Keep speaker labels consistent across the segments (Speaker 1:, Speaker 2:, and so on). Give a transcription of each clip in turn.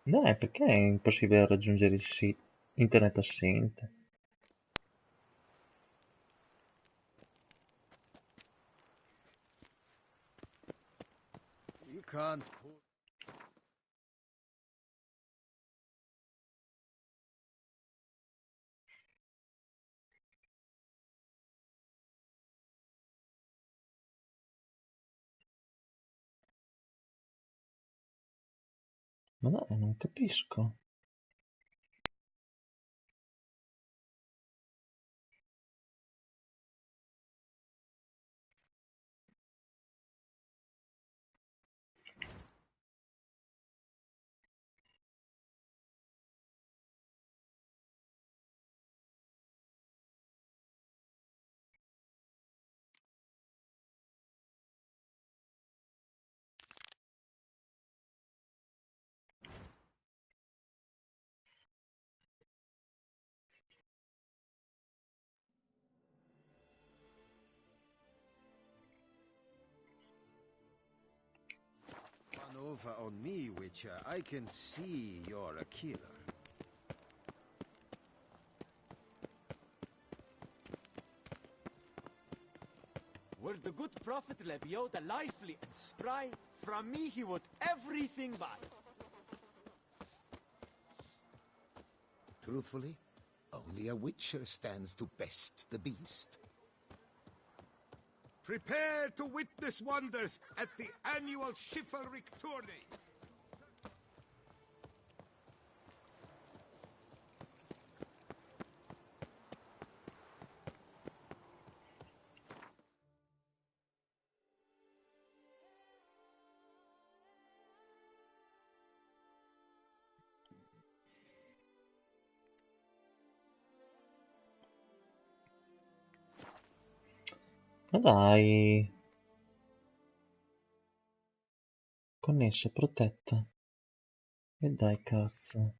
Speaker 1: Dai, perché è impossibile raggiungere il sito? Internet assente.
Speaker 2: You can't pull.
Speaker 1: Ma dai, non capisco.
Speaker 2: Run over on me, Witcher. I can see you're a killer.
Speaker 3: Were the good prophet Lebioda lively and spry, from me he would everything buy.
Speaker 2: Truthfully, only a Witcher stands to best the beast.
Speaker 4: Prepare to witness wonders at the annual chivalric tourney.
Speaker 1: Ma dai. Connessa, protetta. E dai, cazzo.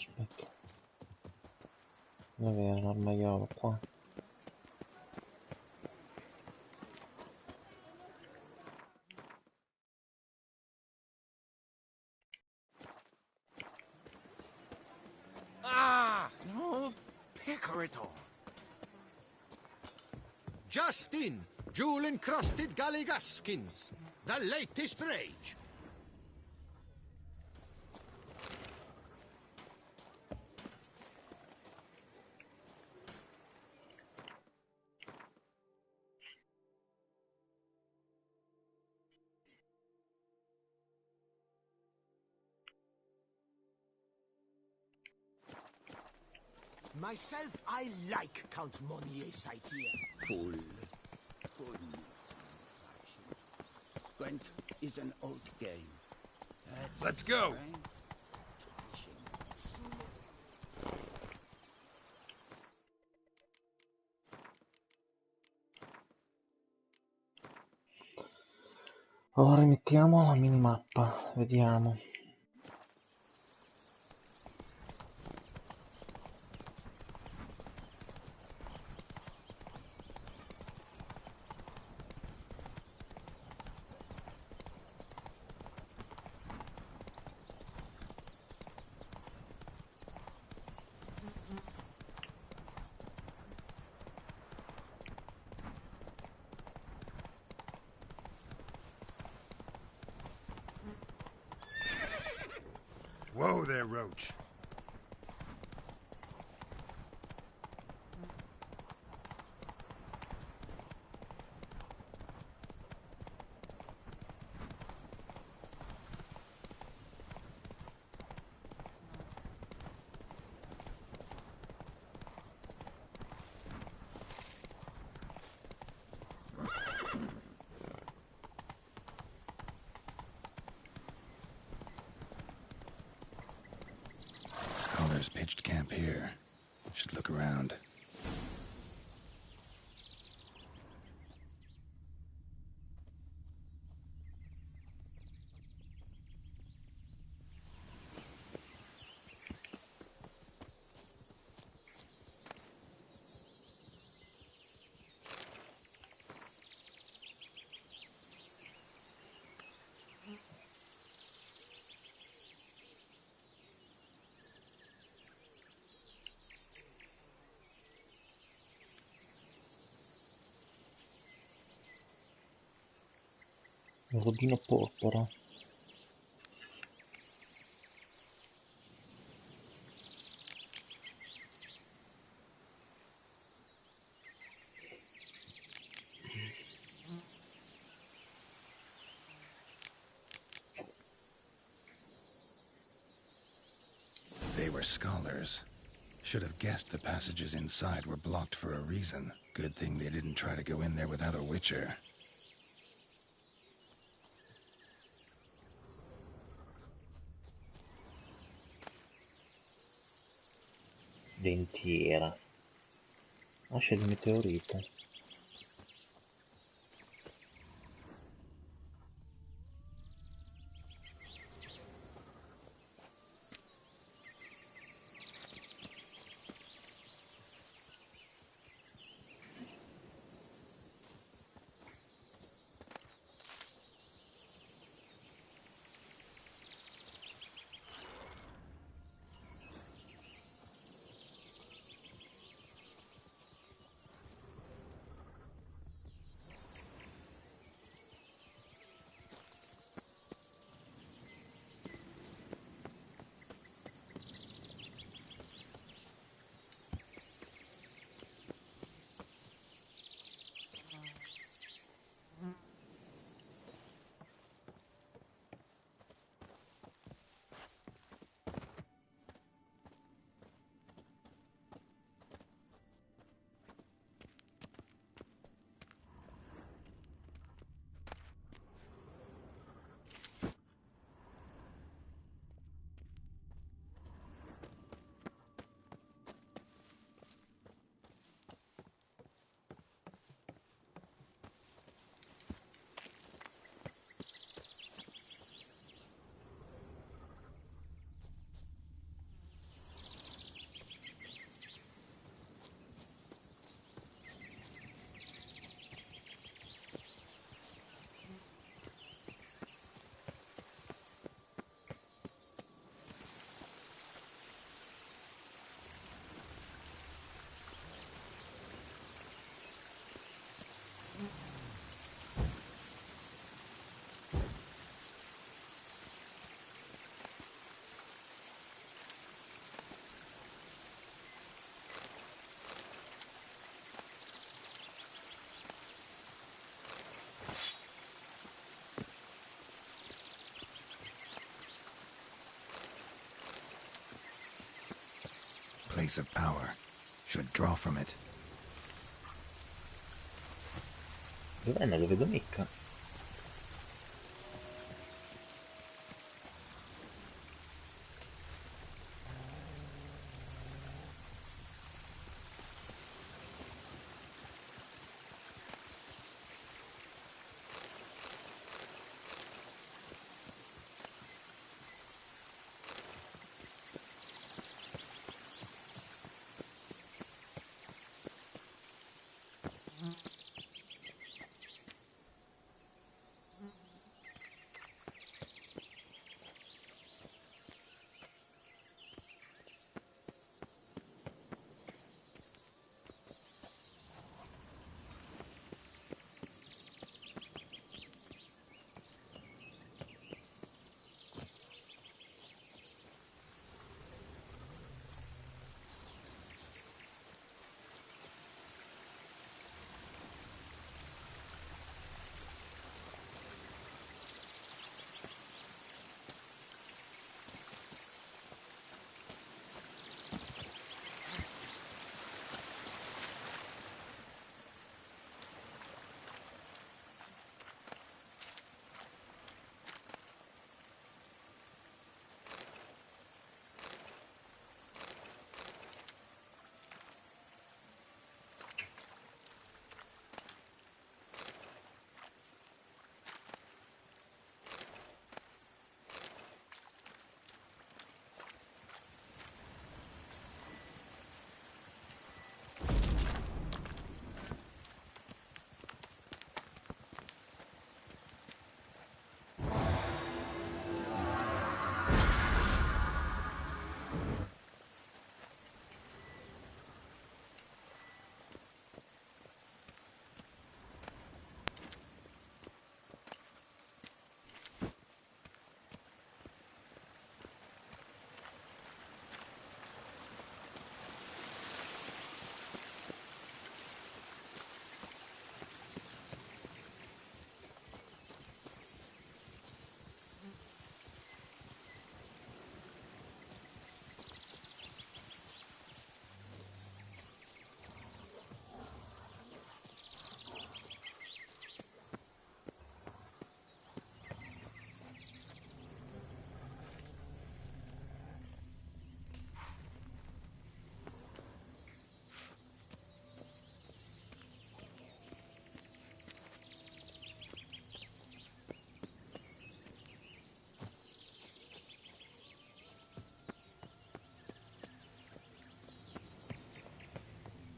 Speaker 1: Aspetta. Dove è l'armaiolo qua?
Speaker 2: Ah! No pecker at all. Just in, jewel-encrusted galligaskins. The latest rage.
Speaker 3: Myself, I like Count Monnier's idea.
Speaker 5: Fool. Gwent is an old game.
Speaker 4: Let's go!
Speaker 1: Ora rimettiamo la minimappa, vediamo.
Speaker 4: Whoa there, Roach.
Speaker 6: here. Should look around.
Speaker 1: Robino porpora.
Speaker 6: They were scholars. Should have guessed the passages inside were blocked for a reason. Good thing they didn't try to go in there without a witcher.
Speaker 1: Dentiera. Ascia di meteorite.
Speaker 6: Place of power. Should draw from it.
Speaker 1: Dov'è? Non lo vedo mica.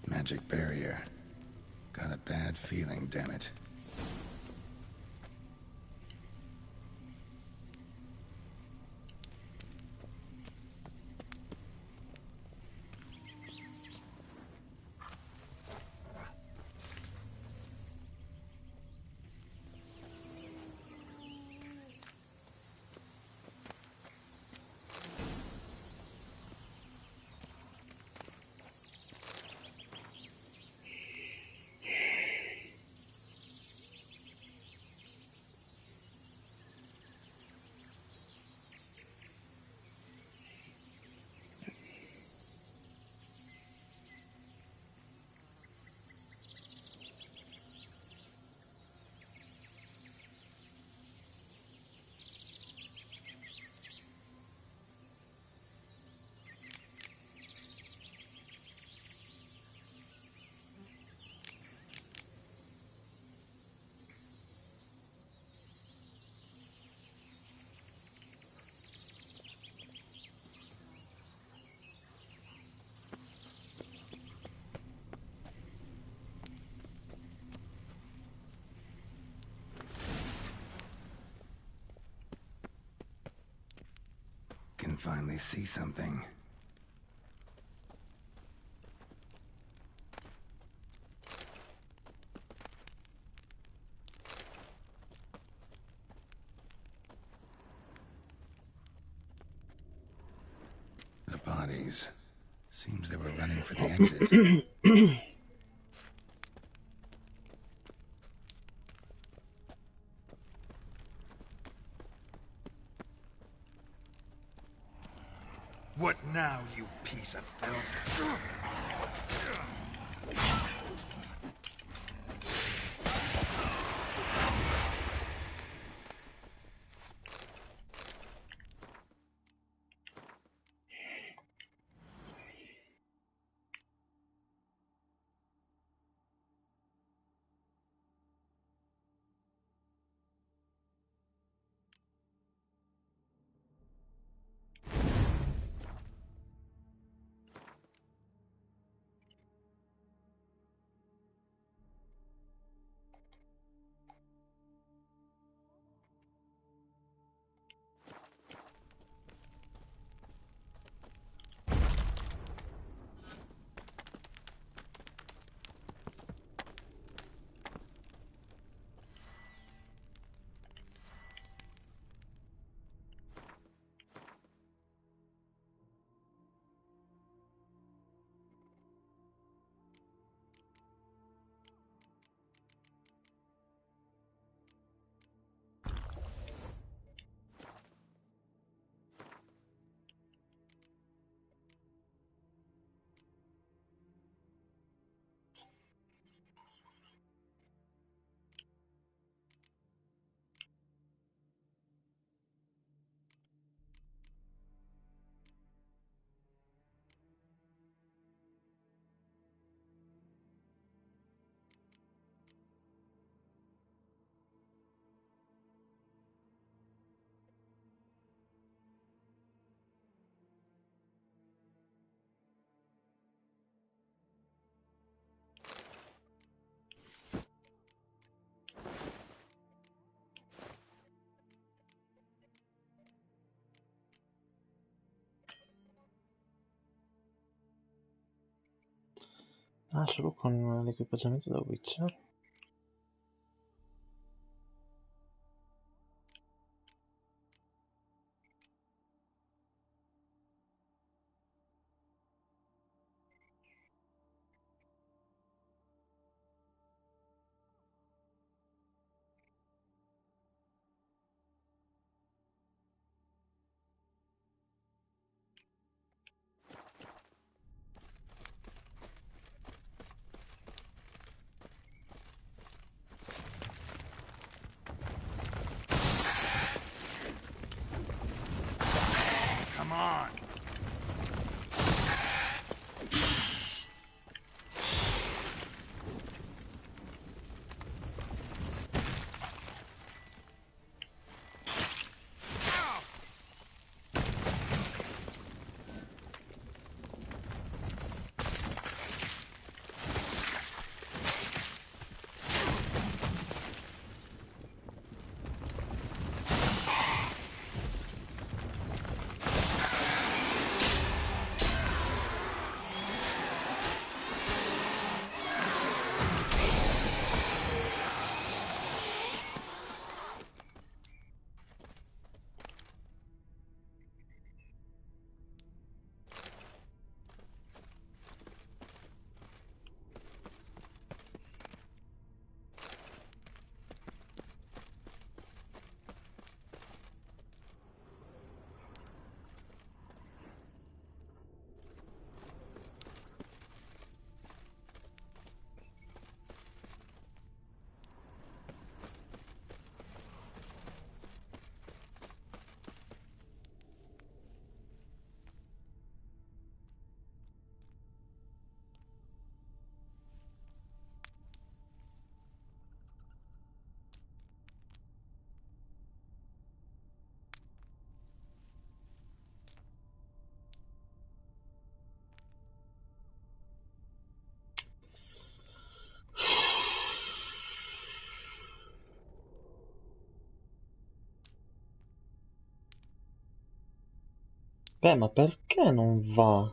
Speaker 6: Magic barrier. Got a bad feeling, damn it. Can finally see something. The bodies. Seems they were running for the exit.
Speaker 4: What now, you piece of filth?
Speaker 1: Ah, solo con l'equipaggiamento da Witcher? Beh, ma perché non va?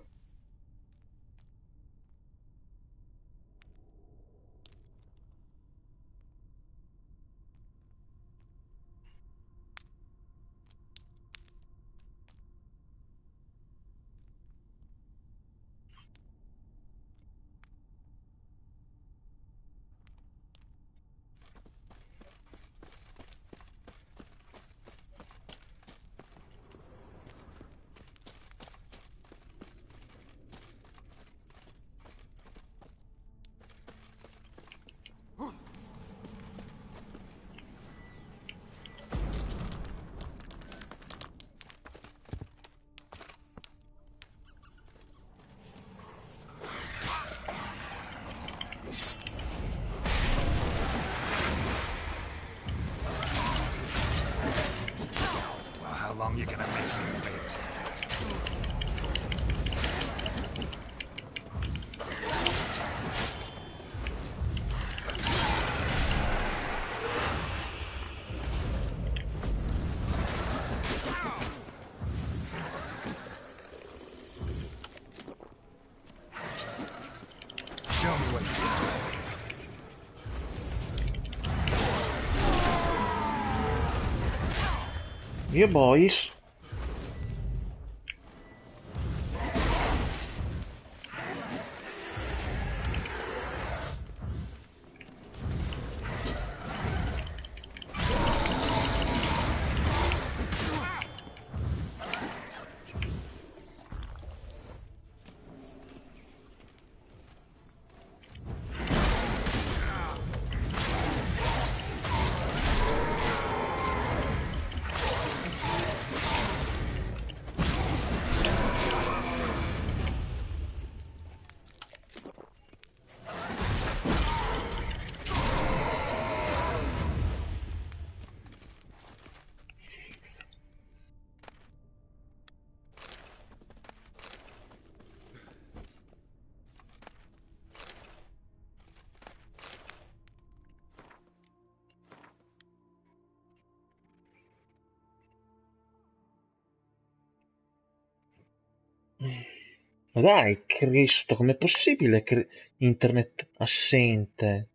Speaker 6: Well, how long you gonna make me wait? Show me what you
Speaker 1: Io boys. Ma dai, Cristo, com'è possibile che internet assente?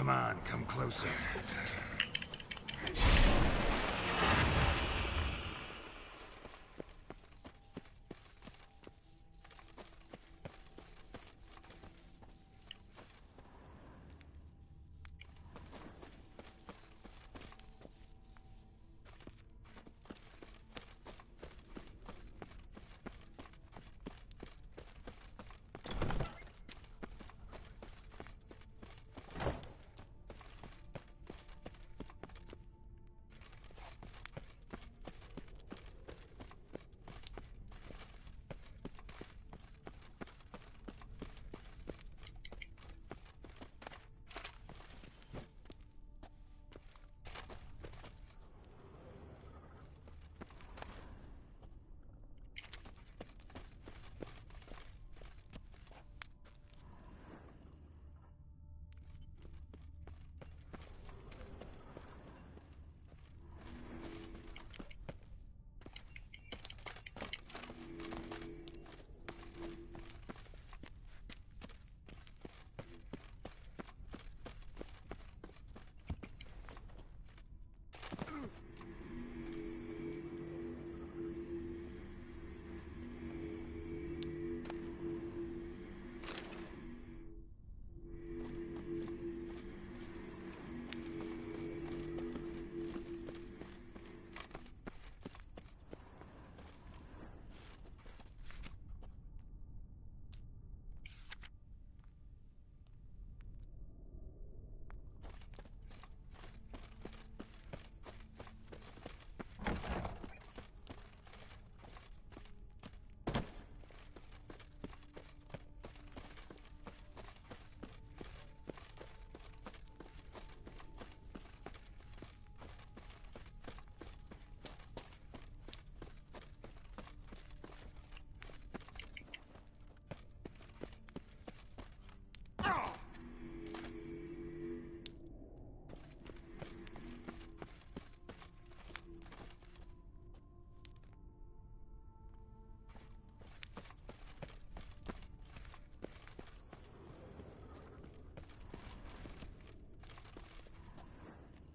Speaker 6: Come on, come closer.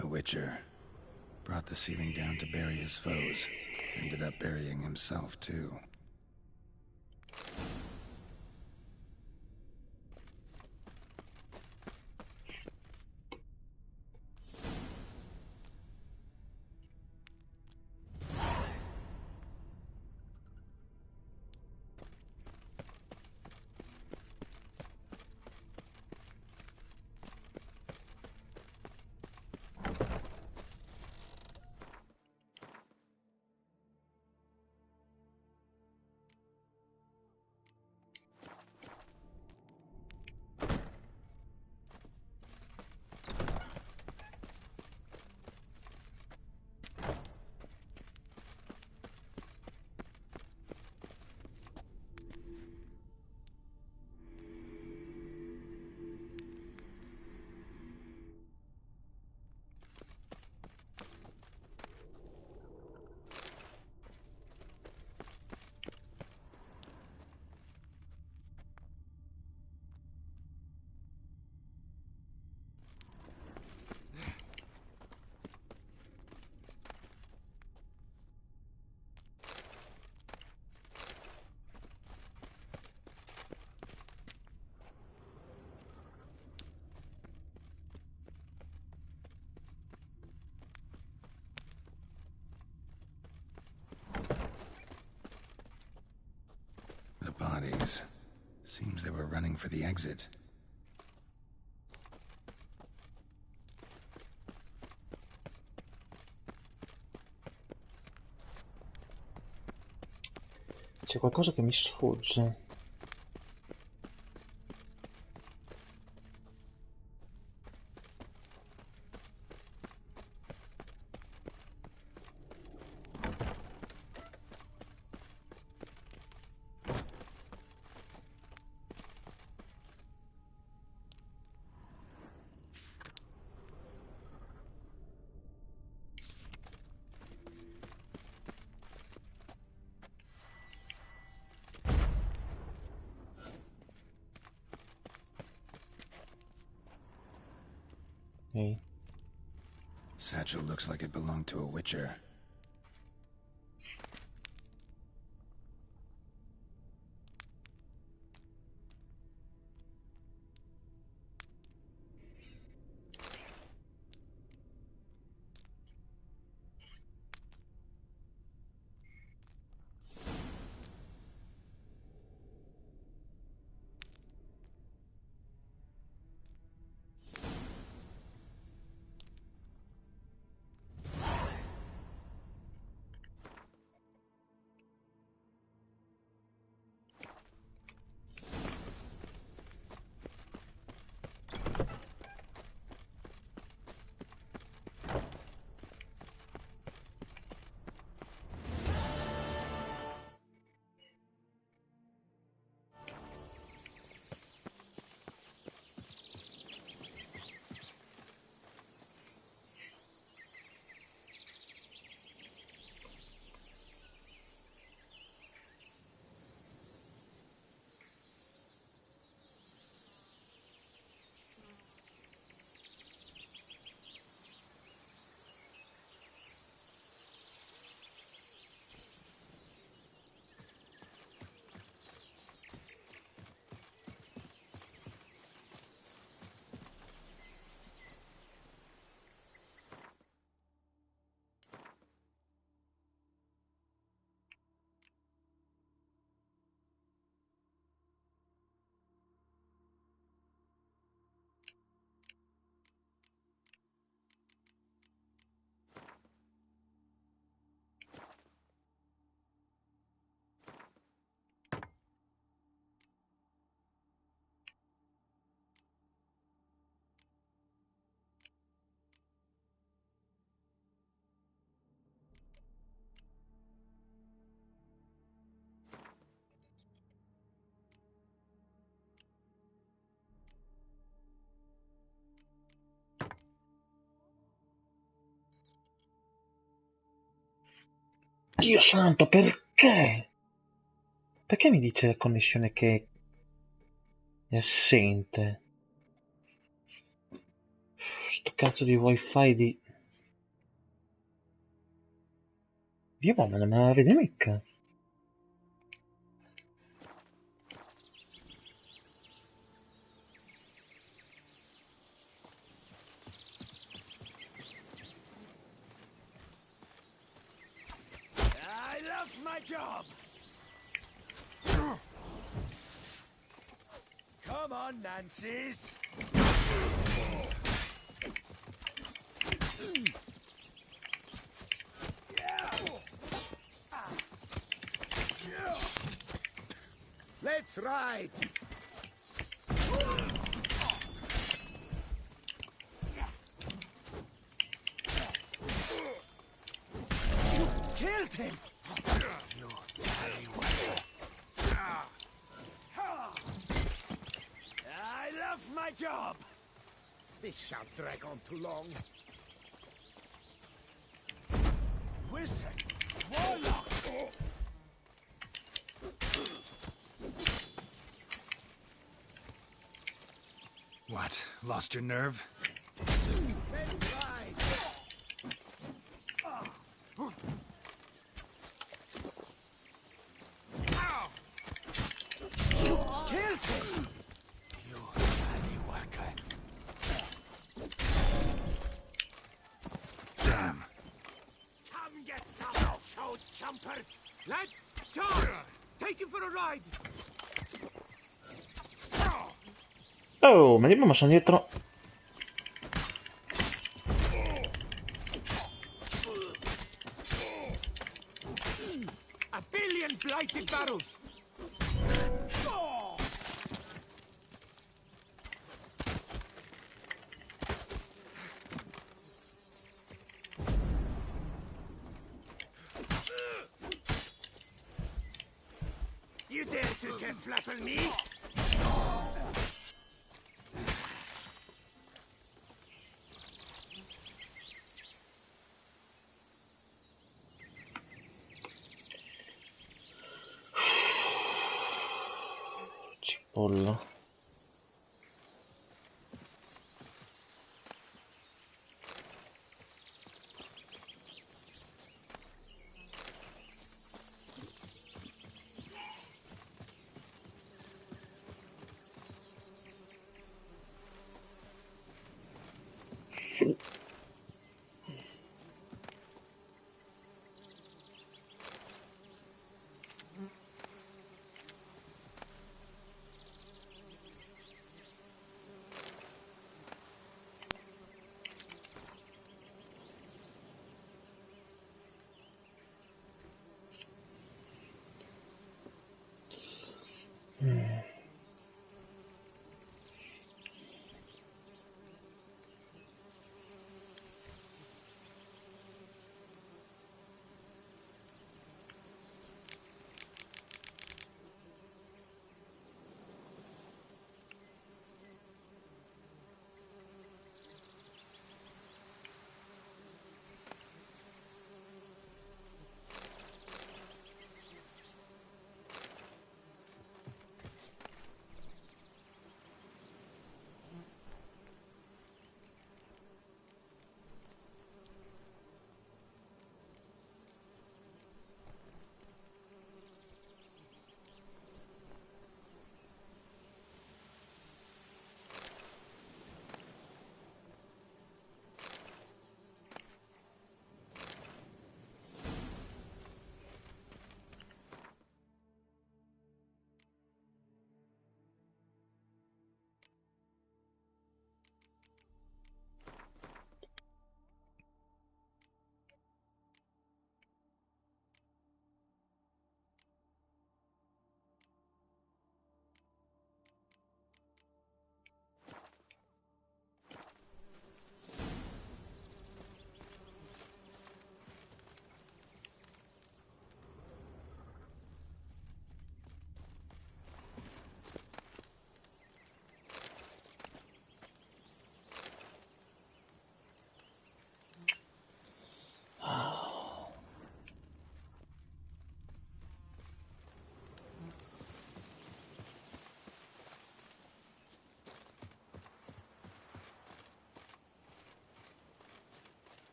Speaker 6: A witcher. Brought the ceiling down to bury his foes. Ended up burying himself, too. The bodies. Seems they were running for the exit.
Speaker 1: C'è qualcosa che mi sfugge. Ok.
Speaker 6: Satchel looks like it belonged to a witcher.
Speaker 1: Dio santo, perché? Perché mi dice la connessione che è assente? Sto cazzo di wifi di... Dio, ma non me la vede mica.
Speaker 3: I lost my job. Come on, Nancy's.
Speaker 2: Let's ride!
Speaker 3: Killed him. You tallywhacker. I love my job.
Speaker 2: This shan't drag on too long.
Speaker 3: Wizard. Warlock.
Speaker 6: What? Lost your nerve?
Speaker 2: Let's ride!
Speaker 3: Killed him. You tallywhacker.
Speaker 6: Damn.
Speaker 3: Come get some chode jumper. Lads, charge. Take him for a ride.
Speaker 1: Oh, ma andiamo sono dietro.
Speaker 3: A billion blighted barrels. You dare to get flatter me?
Speaker 1: Cipolla.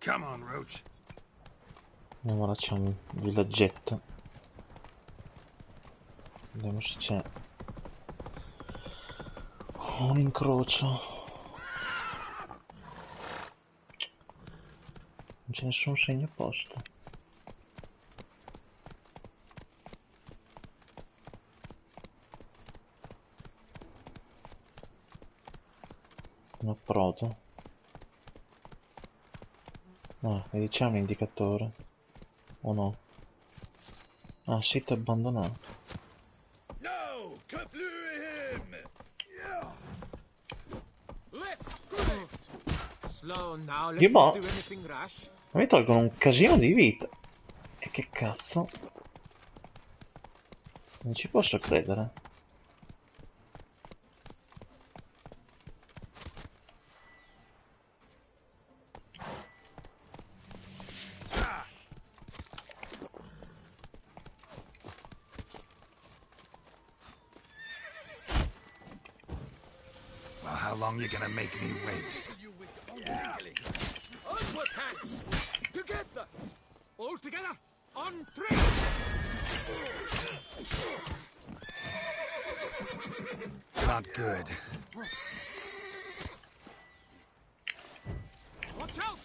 Speaker 6: Come on, Roach.
Speaker 1: Ora c'è un villaggetto. Vediamo se c'è un incrocio. Non c'è nessun segno opposto. Un approdo. Ah, e diciamo indicatore. O no? Ah, sito abbandonato.
Speaker 4: No! Kaflu him!
Speaker 3: Slow now,
Speaker 1: Io
Speaker 3: let's
Speaker 1: boh,
Speaker 3: not do anything rash.
Speaker 1: mi tolgono un casino di vita. E che cazzo? Non ci posso credere.
Speaker 6: Well, how long you gonna make me wait?
Speaker 3: Onward, hands! Together! All together! On three!
Speaker 6: Not good.
Speaker 3: Watch out!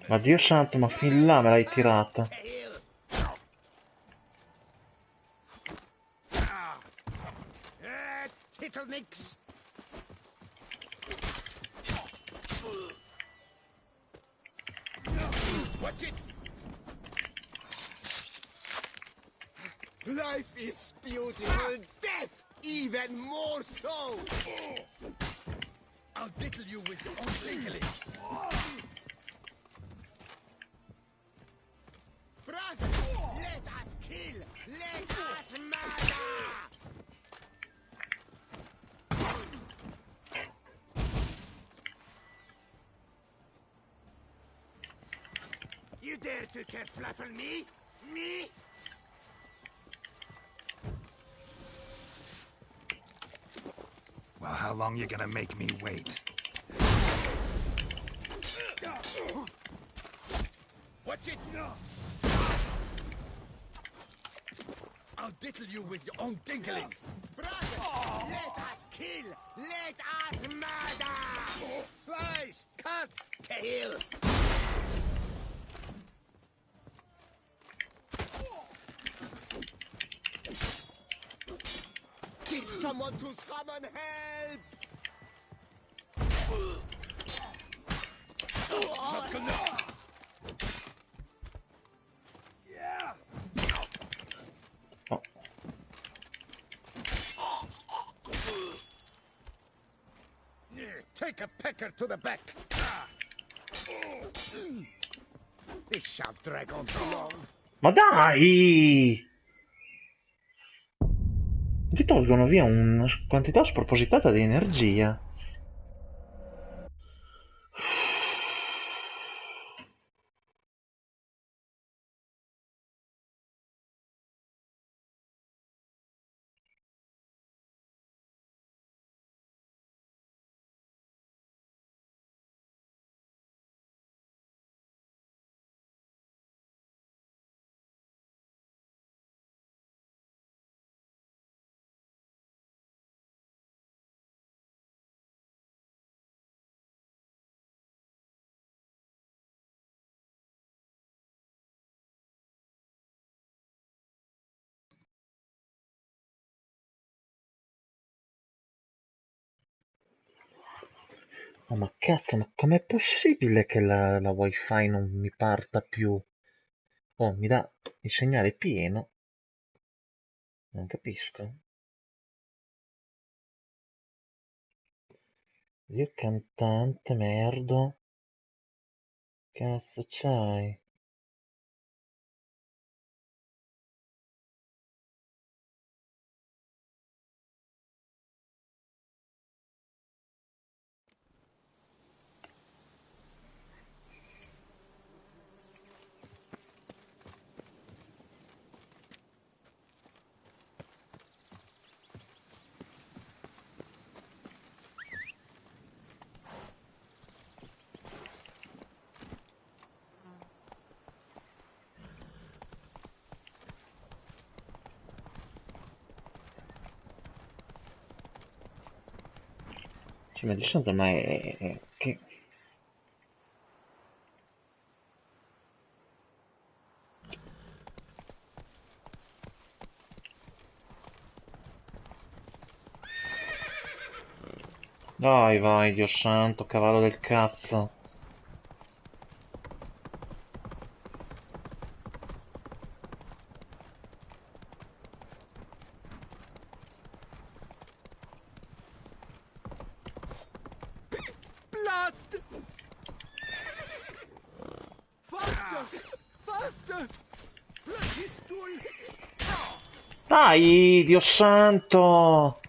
Speaker 1: Ma Dio santo, ma fin là me l'hai tirata.
Speaker 2: Tittlenix! Watch it! Life is beautiful, death even more so! I'll diddle you with your own tickling. Brothers, let us kill! Let us murder! You dare to kerfluffle me? Me?
Speaker 6: Well, how long you gonna make me wait?
Speaker 2: Watch it! I'll diddle you with your own tinkling. Brothers, let us kill! Let us murder! Slice! Cut! Kill! Get someone to summon help! Take a pecker to the back. This shan't drag on too long.
Speaker 1: Ma dai! Ti tolgono via una quantità spropositata di energia. Oh, ma cazzo, ma com'è possibile che la wifi non mi parta più? Oh, mi dà il segnale pieno. Non capisco. Zio cantante, merda. Cazzo c'hai? Cioè, ma di santo, ma che... Dai, vai, Dio santo, cavallo del cazzo.
Speaker 3: Blast! Faster! Faster! Pistol!
Speaker 1: Dai, Dio santo!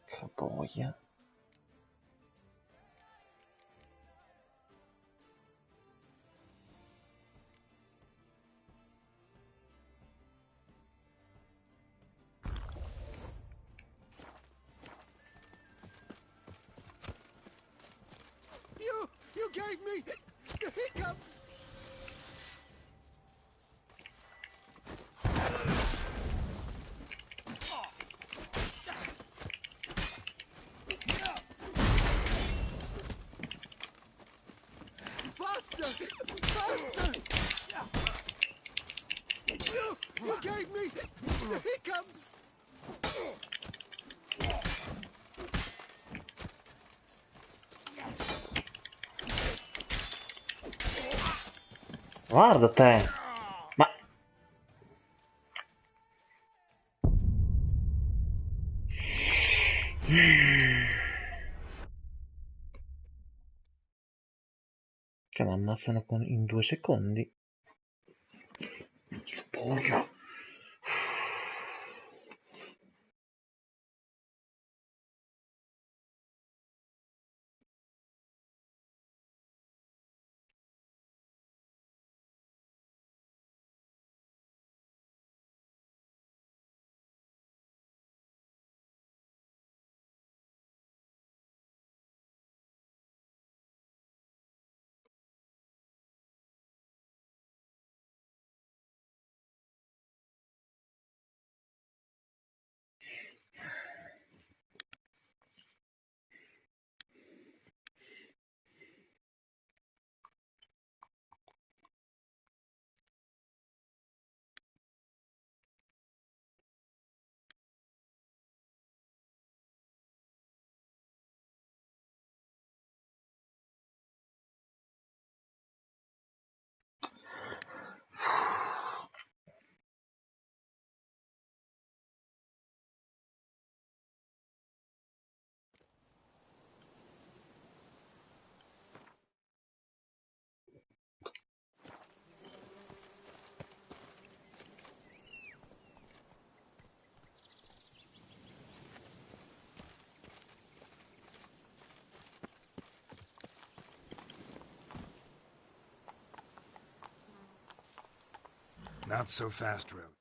Speaker 1: Che boia.
Speaker 3: You gave me the hiccups!
Speaker 2: You gave me the hiccups!
Speaker 1: Guarda te! Ma... Cioè, mi ammazzano in 2 secondi. Il buio.
Speaker 6: Not so fast, Road.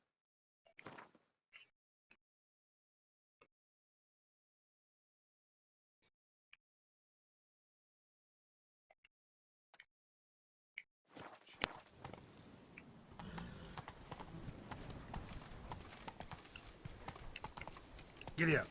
Speaker 6: Giddy up.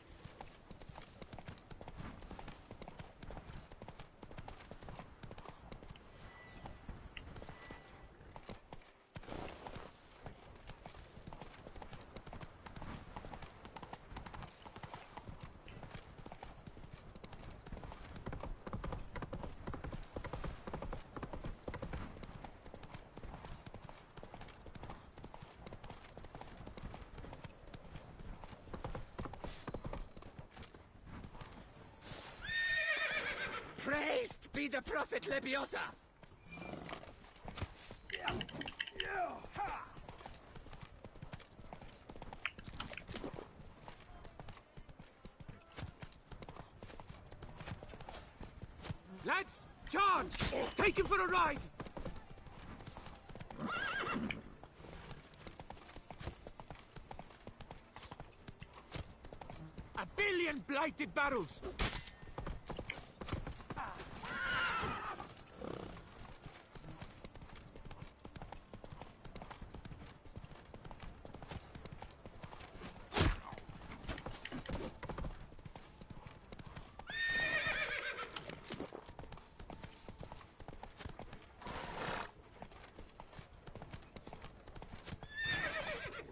Speaker 2: Praised be the prophet Lebiota! Lads, charge! Take him for a ride! A billion blighted barrels!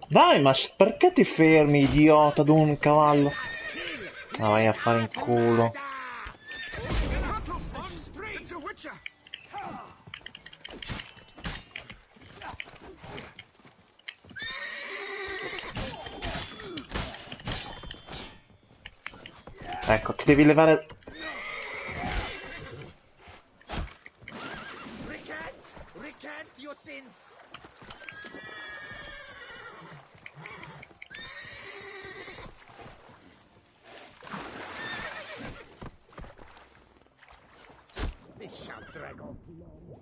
Speaker 1: Dai, ma perché ti fermi, idiota, d'un cavallo? Ma vai a fare in culo. Ecco, ti devi levare...
Speaker 2: Recant your sins! This shan't drag on too long.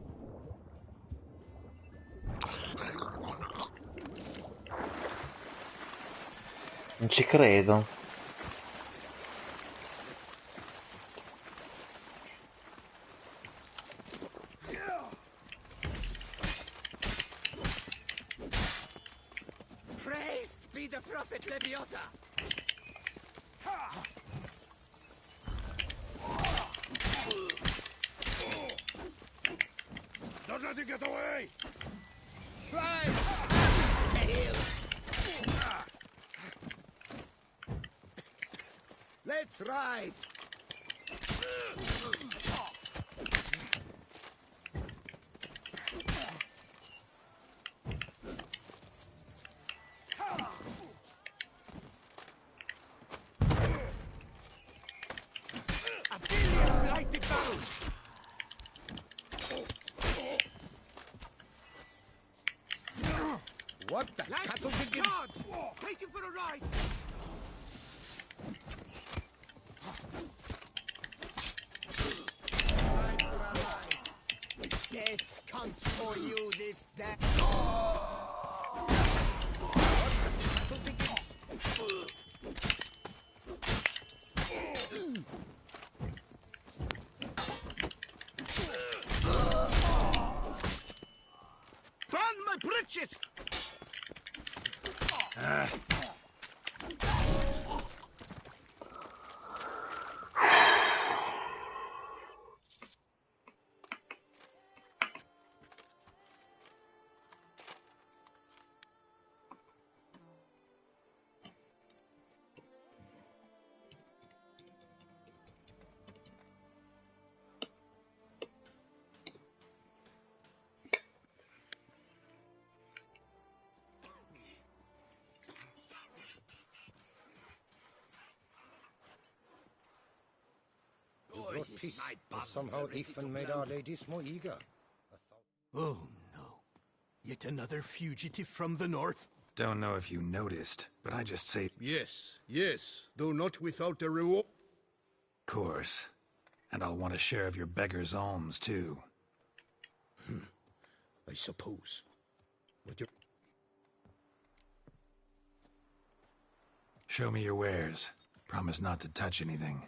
Speaker 1: Non ci credo.
Speaker 2: Praised be the prophet Lebiota!
Speaker 4: Don't let him get away!
Speaker 2: Slice! Tail! Let's ride!
Speaker 3: A billion blighted barrels!
Speaker 2: What the cattle diggins?
Speaker 3: Charge! Take him for a ride!
Speaker 2: Death comes for you this day. Cattle diggins?
Speaker 3: Burn my britches!
Speaker 5: Peace. And somehow Ethan made our ladies more eager.
Speaker 2: Oh no. Yet another fugitive from the north?
Speaker 6: Don't know if you noticed, but I just say
Speaker 4: Yes, yes, though not without a reward.
Speaker 6: course. And I'll want a share of your beggar's alms, too.
Speaker 4: I suppose. But you...
Speaker 6: Show me your wares. Promise not to touch anything.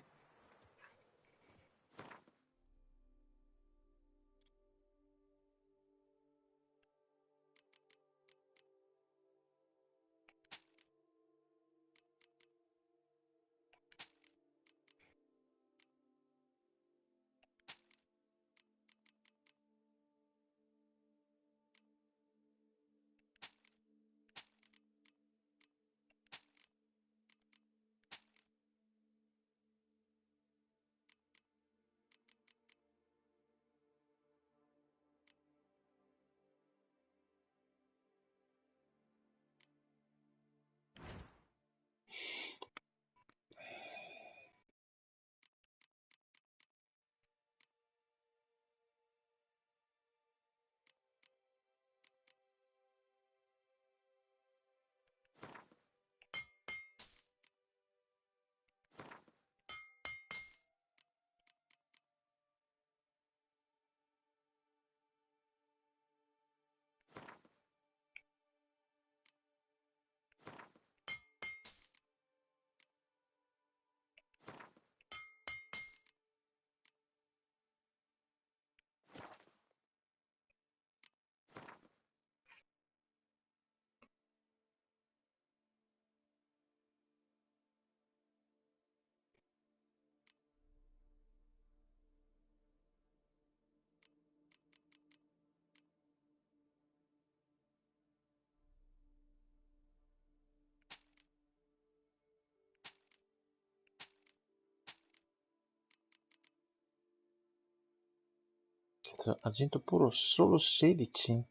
Speaker 1: Argento puro solo 16.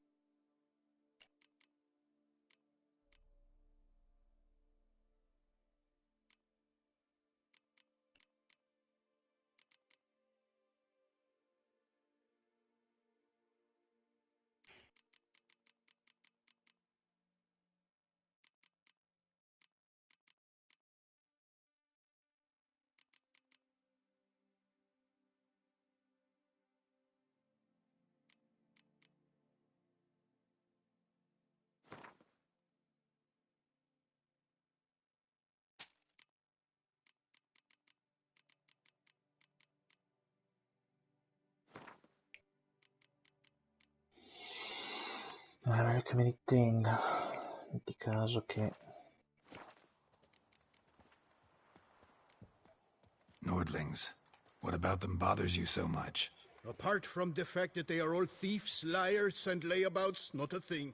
Speaker 1: È meglio che me li tenga, metti caso che...
Speaker 6: Nordlings. What about them bothers you so much?
Speaker 4: Apart from the fact that they are all thieves, liars, and layabouts, not a thing.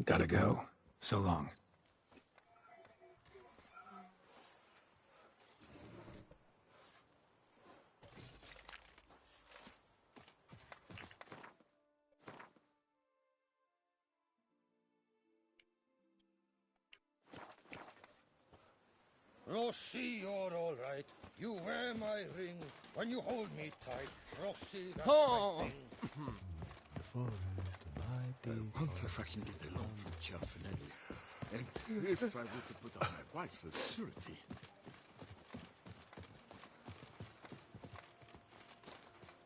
Speaker 6: Gotta go. So long.
Speaker 5: Rossi, you're all right. You wear my ring when you hold me tight. Rossi, that's
Speaker 3: Oh.
Speaker 5: my thing.
Speaker 2: The forest, my dear. I wonder if I can get a loan from Cialfinelli. And if I were to put on my wife as surety.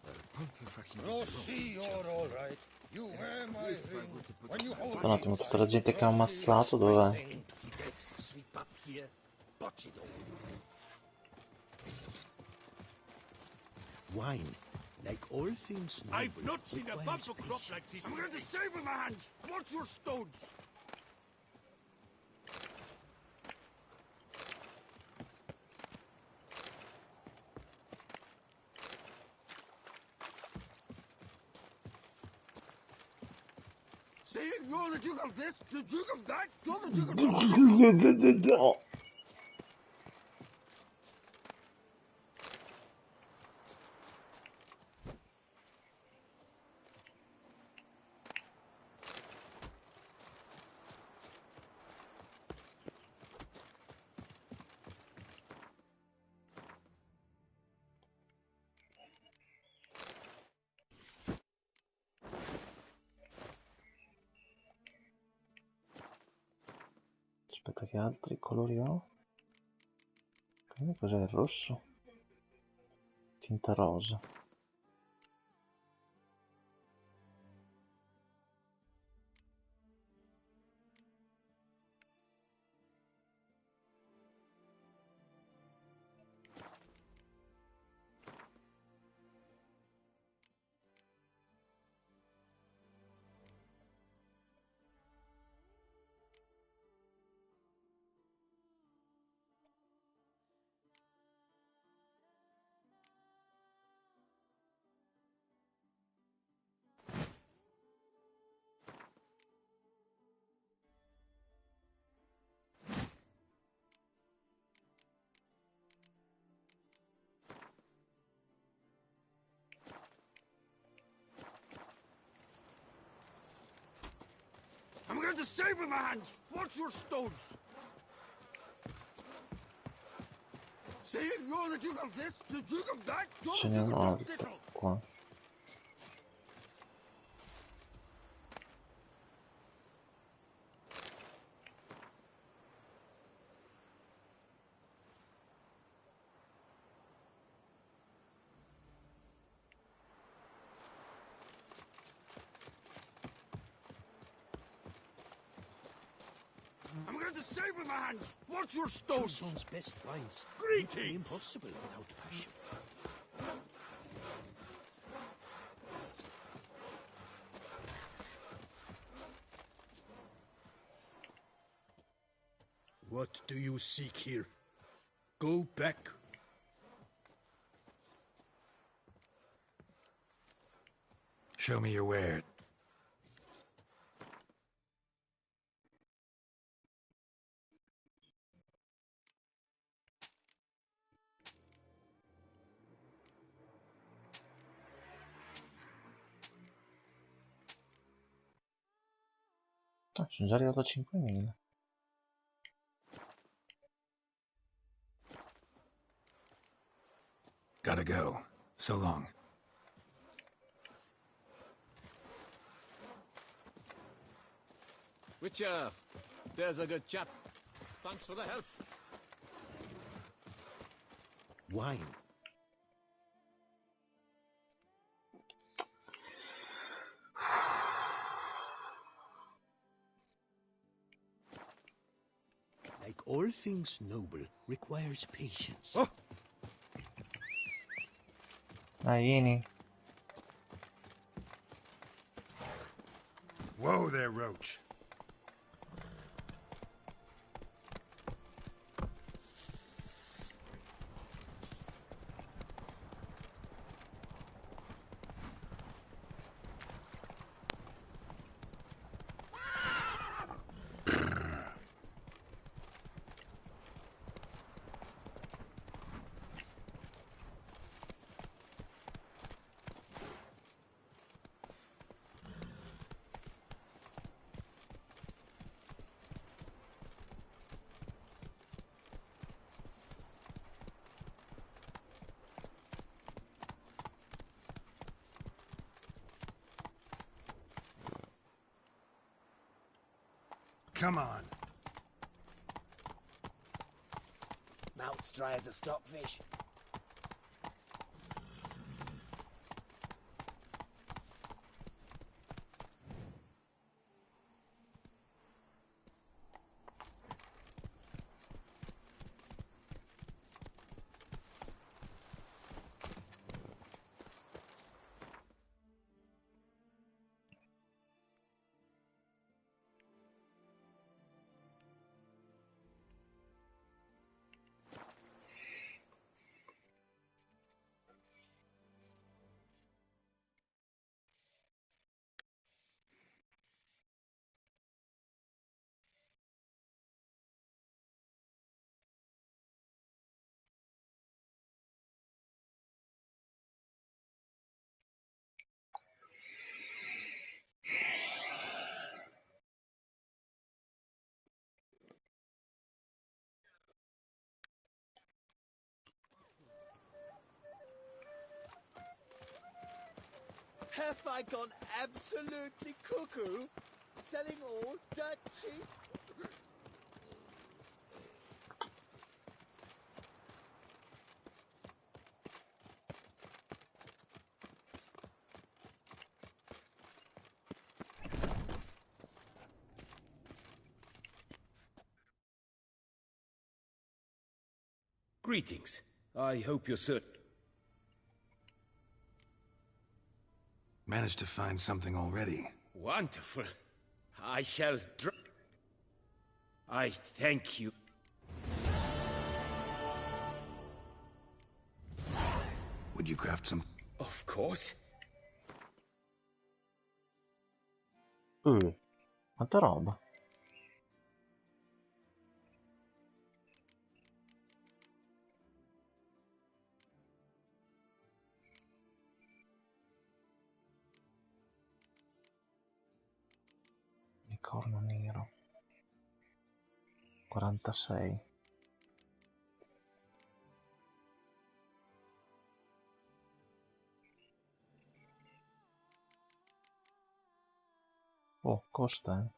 Speaker 2: I wonder if I can get a loan
Speaker 5: Rossi,
Speaker 2: from
Speaker 5: you're all right. You wear my ring when you hold
Speaker 1: Un
Speaker 5: me
Speaker 1: attimo, tutta
Speaker 5: tight.
Speaker 1: la gente che ha
Speaker 5: Rossi,
Speaker 1: ammazzato,
Speaker 5: that's my
Speaker 1: dov'è?
Speaker 5: thing.
Speaker 2: Sweep up here, botch it all. Wine, like all things noble,
Speaker 4: I've not seen a
Speaker 2: requires
Speaker 4: bumper crop
Speaker 2: patience.
Speaker 4: like this.
Speaker 2: I'm going to save with my hands. Watch your stones. Say you're the Duke of this, the Duke of that, you're the Duke of that.
Speaker 1: Aspetta, che altri colori ho? Cos'è il rosso? Tinta rosa.
Speaker 2: I'm going to save with my hands. Watch your stones. Say you're the Duke of this, the Duke of that, you're
Speaker 1: Ce
Speaker 2: the
Speaker 1: n'è
Speaker 2: Duke
Speaker 1: un
Speaker 2: of
Speaker 1: altro
Speaker 2: Diddle.
Speaker 1: qua.
Speaker 2: I'm going to save with my hands. Watch your stones.
Speaker 7: Son's best wines.
Speaker 2: Greetings.
Speaker 7: Impossible without passion.
Speaker 4: What do you seek here? Go back.
Speaker 6: Show me your wares.
Speaker 1: Ah, sono già arrivato a 5.000.
Speaker 6: Gotta go. So long.
Speaker 3: Witcher, there's a good chap. Thanks for the help.
Speaker 7: Wine.
Speaker 2: Like all things noble, requires patience.
Speaker 3: Oh.
Speaker 1: Vieni.
Speaker 6: Whoa there, Roach.
Speaker 4: Come on.
Speaker 3: Mouth's dry as a stockfish. Have I gone absolutely cuckoo? Selling all dirt cheap?
Speaker 8: Greetings. I hope you're certain.
Speaker 6: Managed to find something already.
Speaker 8: Wonderful. I shall I thank you.
Speaker 6: Would you craft some?
Speaker 8: Of course.
Speaker 1: Quanta roba. Corno nero 46. Oh, costa, eh.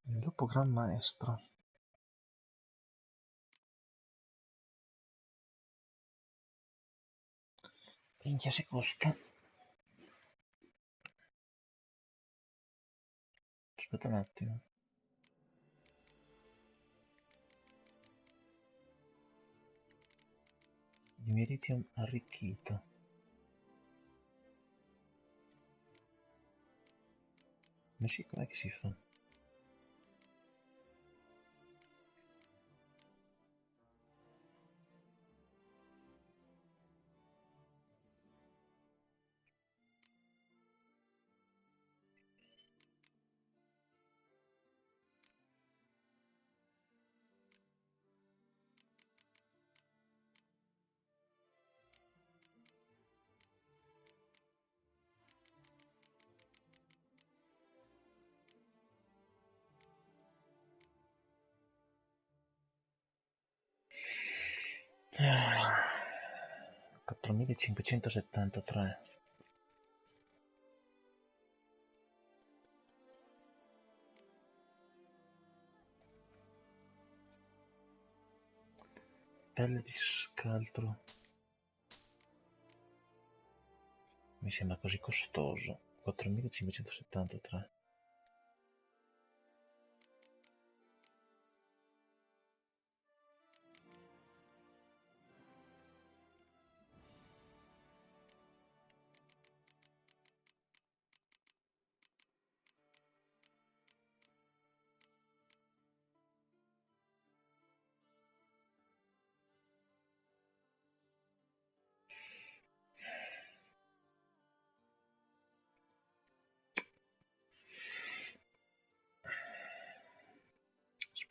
Speaker 1: Il lupo gran maestro. Minchia se costa. Aspetta un attimo. Dimeritium arricchito. Ma sì, com'è che si fa? Ah, 4573. Pelle di scaltro. Mi sembra così costoso. 4573.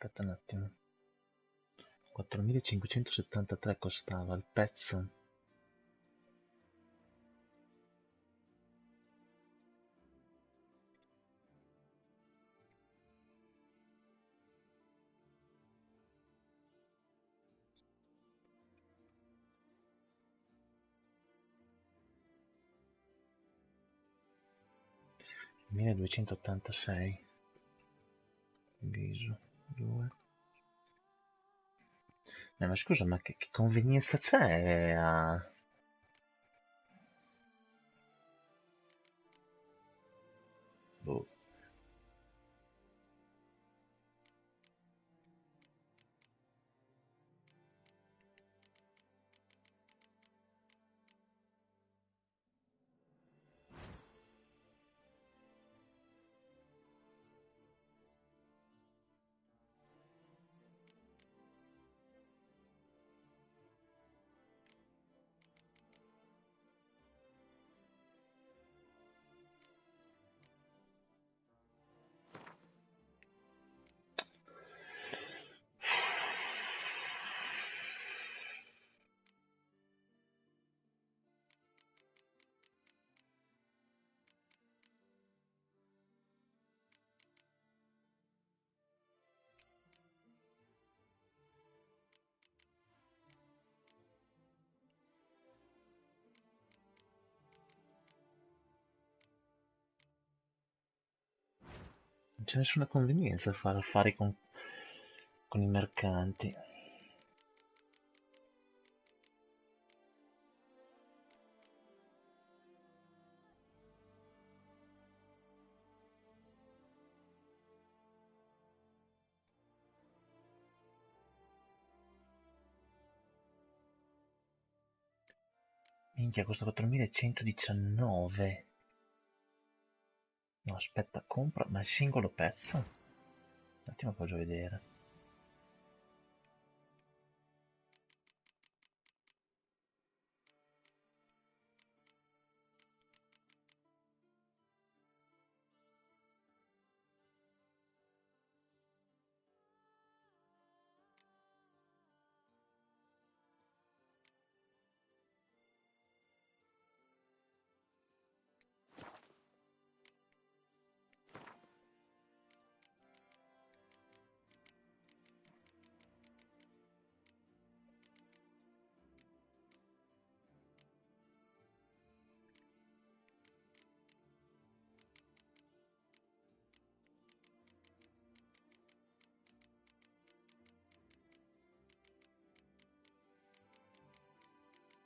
Speaker 1: Aspetta un attimo. 4573 costava il pezzo. $1286 diviso 2. Ma scusa, ma che convenienza c'è a... Boh. Non c'è nessuna convenienza a fare affari con i mercanti. Minchia, costa 4119. No, aspetta, compra, ma è singolo pezzo? Un attimo, faccio vedere.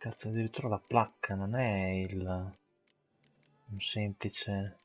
Speaker 1: Cazzo, addirittura la placca non è un semplice...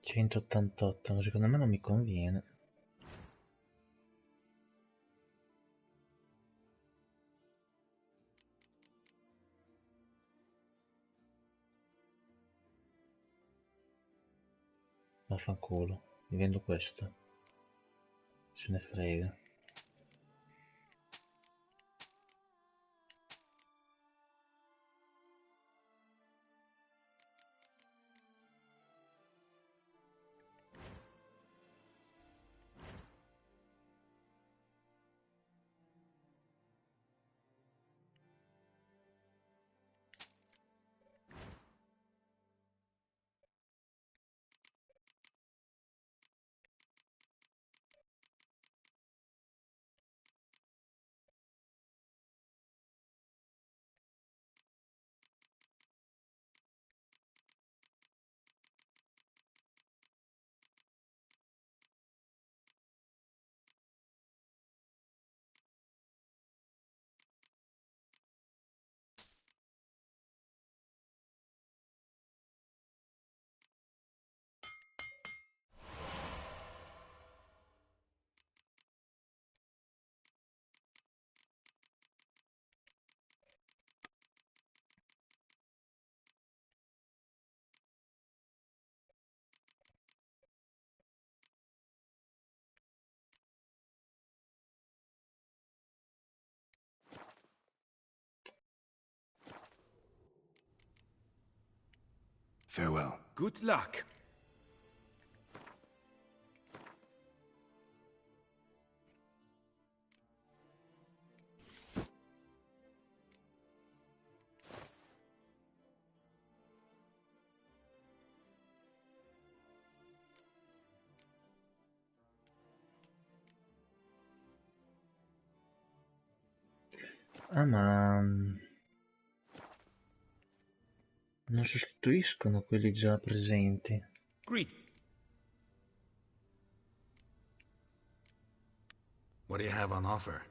Speaker 1: 188, secondo me non mi conviene. Vaffanculo, mi vendo questo. Se ne frega.
Speaker 6: Farewell.
Speaker 8: Good luck.
Speaker 1: Ah, ma non sostituiscono quelli già presenti.
Speaker 8: Greet.
Speaker 6: What do you have on offer?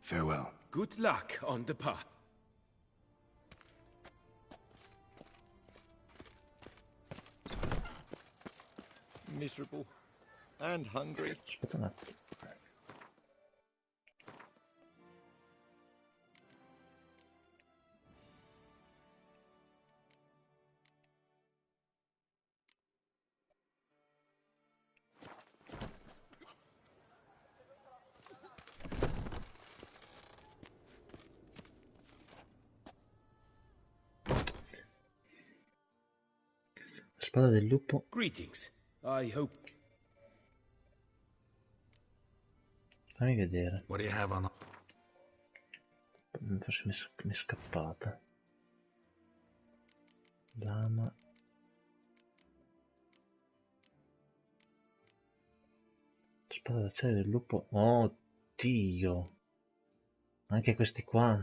Speaker 6: Farewell.
Speaker 8: Good luck on the path.
Speaker 5: Miserable.
Speaker 7: And hungry.
Speaker 1: Aspetta un attimo. Spada del lupo.
Speaker 8: Greetings. I hope.
Speaker 1: Fammi vedere.
Speaker 6: What do you have on?
Speaker 1: Forse mi è scappata. Lama. Spada d'acciaio del lupo. Oh Dio. Anche questi qua.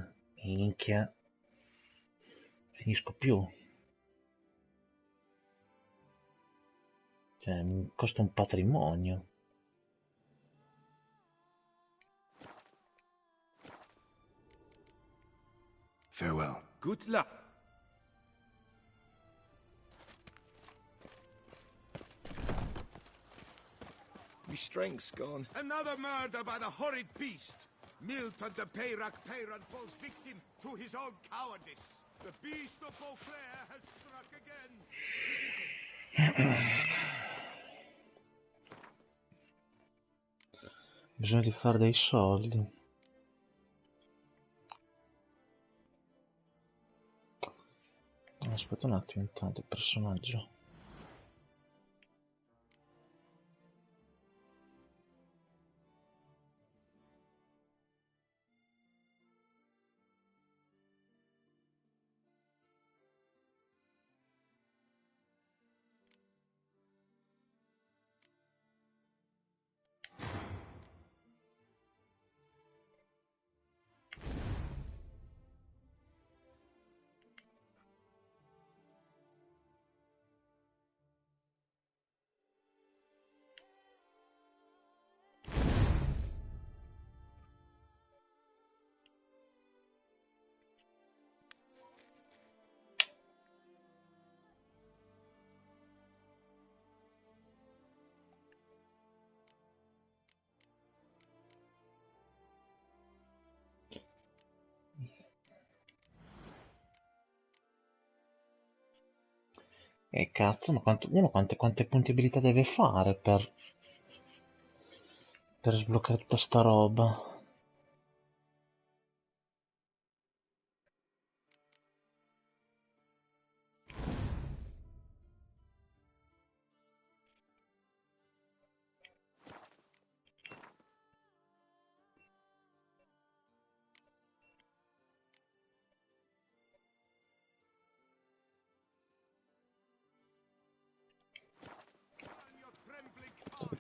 Speaker 1: Minchia. Finisco più. Cioè, mi costa un patrimonio.
Speaker 6: Farewell.
Speaker 8: Good luck.
Speaker 7: My strength's gone.
Speaker 4: Another murder by the horrid beast. Milton the Peyrac Peyran falls victim to his own cowardice. The beast of Beauclair has struck again.
Speaker 1: Bisogna di fare dei soldi. Aspetta un attimo, intanto il personaggio. E cazzo, ma quante punti abilità deve fare per sbloccare tutta sta roba?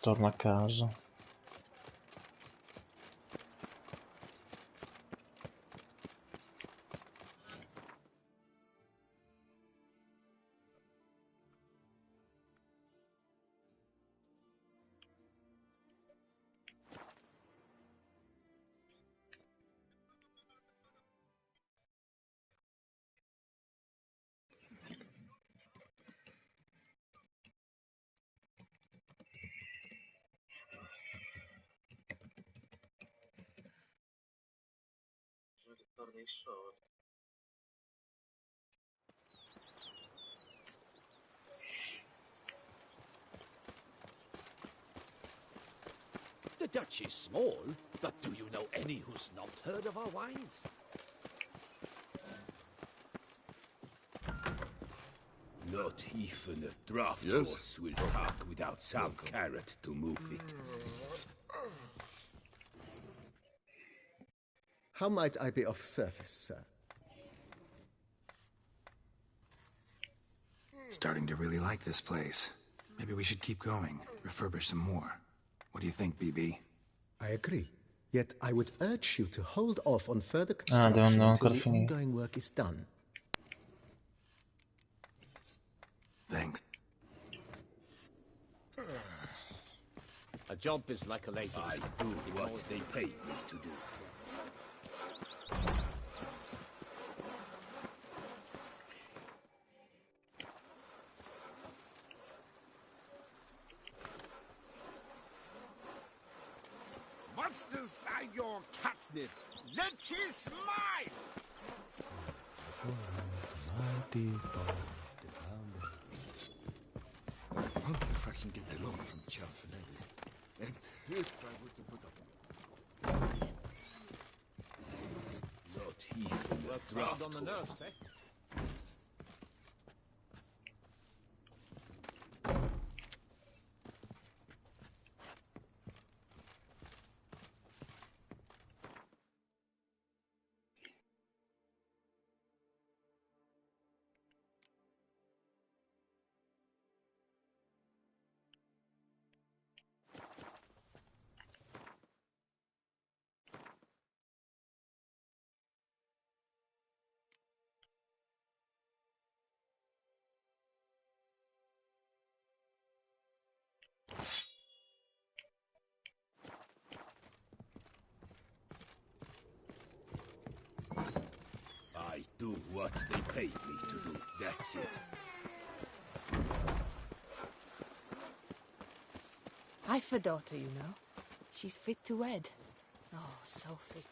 Speaker 1: Torno a casa.
Speaker 2: The Dutch is small, but do you know any who's not heard of our wines?
Speaker 8: Not even a draft
Speaker 7: Yes?
Speaker 8: horse will talk without some carrot to move it.
Speaker 9: How might I be of service, sir?
Speaker 6: Starting to really like this place. Maybe we should keep going, refurbish some more. What do you think, BB?
Speaker 9: I agree. Yet I would urge you to hold off on further
Speaker 1: Ah,
Speaker 9: construction
Speaker 1: devo
Speaker 9: until
Speaker 1: ancora
Speaker 9: the
Speaker 1: finire.
Speaker 9: ongoing work is done.
Speaker 6: Thanks.
Speaker 2: A job is like a lady.
Speaker 8: I do what they pay me to do.
Speaker 2: monsters find your catnip. Let it smile!
Speaker 8: I wonder if I can get a loan from Cianfanelli. And if I were to put up... Not even a draft
Speaker 3: on the nerves, eh?
Speaker 8: I do what they pay me to do. That's it.
Speaker 10: I've a daughter, you know. She's fit to wed. Oh, so fit.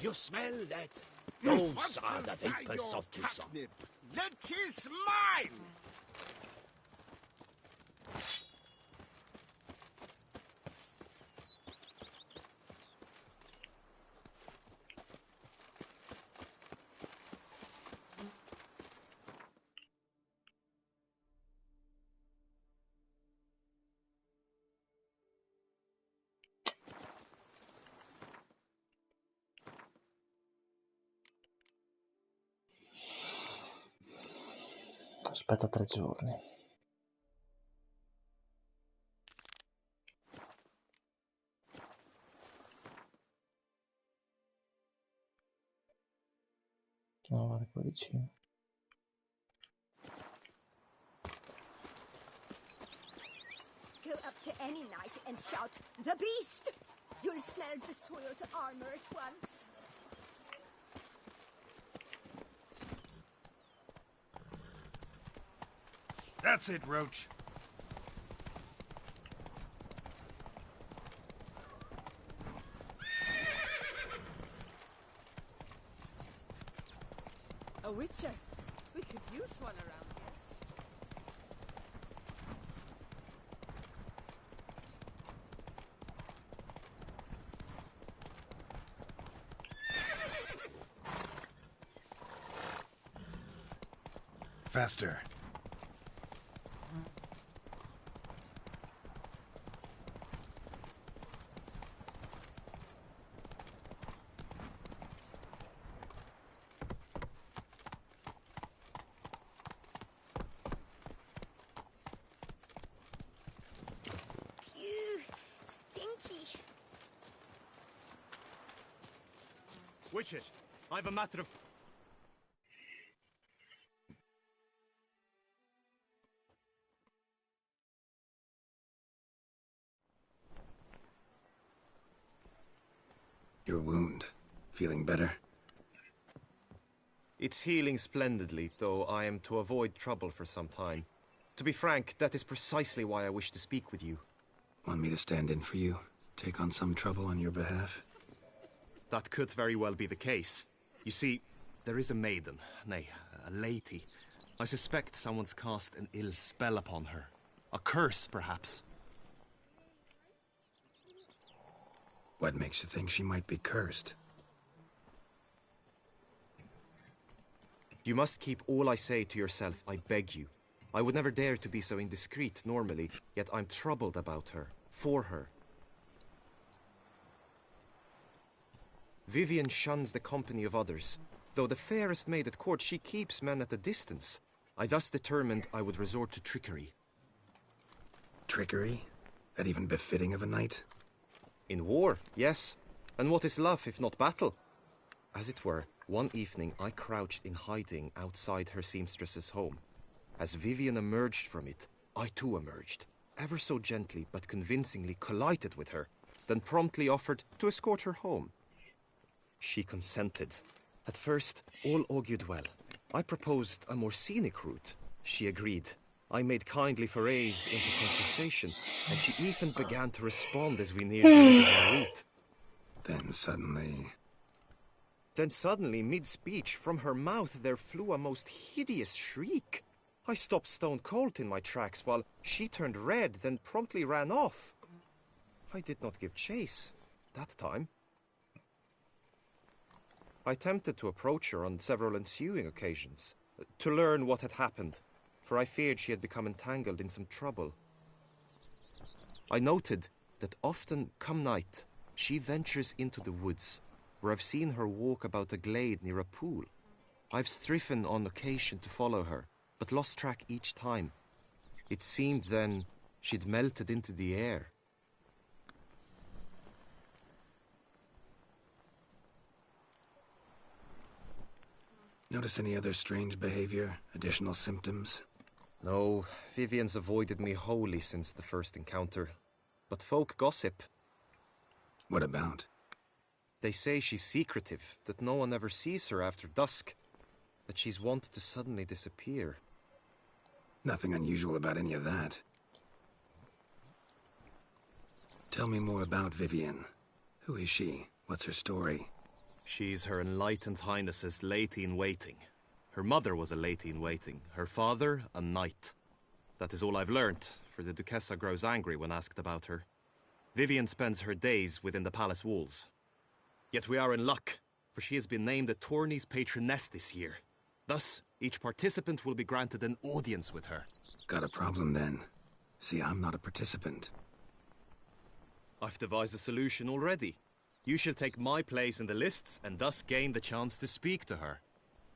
Speaker 8: You smell that? Those are the
Speaker 2: Monsters find
Speaker 8: vapors
Speaker 2: your
Speaker 8: of Tucson.
Speaker 2: catnip. Let it smile!
Speaker 1: Aspetta 3 giorni. No, guarda qua vicino.
Speaker 11: Go up to any knight and shout, "The beast!" You'll smell the soiled armor at once.
Speaker 7: That's it, Roach.
Speaker 10: A witcher. We could use one around here.
Speaker 6: Faster.
Speaker 11: Phew, stinky.
Speaker 3: Witcher, I've a matter of...
Speaker 6: Your wound. Feeling better?
Speaker 12: It's healing splendidly, though I am to avoid trouble for some time. To be frank, that is precisely why I wish to speak with you.
Speaker 6: Want me to stand in for you? Take on some trouble on your behalf?
Speaker 12: That could very well be the case. You see, there is a maiden, nay, a lady. I suspect someone's cast an ill spell upon her. A curse, perhaps.
Speaker 6: What makes you think she might be cursed?
Speaker 12: You must keep all I say to yourself, I beg you. I would never dare to be so indiscreet normally, yet I'm troubled about her, for her. Vivian shuns the company of others. Though the fairest maid at court, she keeps men at a distance. I thus determined I would resort to trickery.
Speaker 6: Trickery? That even befitting of a knight?
Speaker 12: In war, yes. And what is love if not battle? As it were, one evening I crouched in hiding outside her seamstress's home. As Vivian emerged from it, I too emerged, ever so gently but convincingly collided with her, then promptly offered to escort her home. She consented. At first, all augured well. I proposed a more scenic route. She agreed. I made kindly forays into conversation, and she even began to respond as we neared the end of our route. Then suddenly, mid-speech, from her mouth there flew a most hideous shriek. I stopped stone cold in my tracks while she turned red, then promptly ran off. I did not give chase that time. I attempted to approach her on several ensuing occasions, to learn what had happened, for I feared she had become entangled in some trouble. I noted that often, come night, she ventures into the woods, where I've seen her walk about a glade near a pool. I've striven on occasion to follow her, but lost track each time. It seemed then she'd melted into the air.
Speaker 6: Notice any other strange behavior? Additional symptoms?
Speaker 12: No, Vivian's avoided me wholly since the first encounter. But folk gossip.
Speaker 6: What about?
Speaker 12: They say she's secretive, that no one ever sees her after dusk, that she's wont to suddenly disappear.
Speaker 6: Nothing unusual about any of that. Tell me more about Vivian. Who is she? What's her story?
Speaker 12: She's Her Enlightened Highness's lady-in-waiting. Her mother was a lady-in-waiting, her father a knight. That is all I've learnt, for the Duchessa grows angry when asked about her. Vivian spends her days within the palace walls. Yet we are in luck, for she has been named the tourney's patroness this year. Thus, each participant will be granted an audience with her.
Speaker 6: Got a problem then. See, I'm not a participant.
Speaker 12: I've devised a solution already. You shall take my place in the lists and thus gain the chance to speak to her.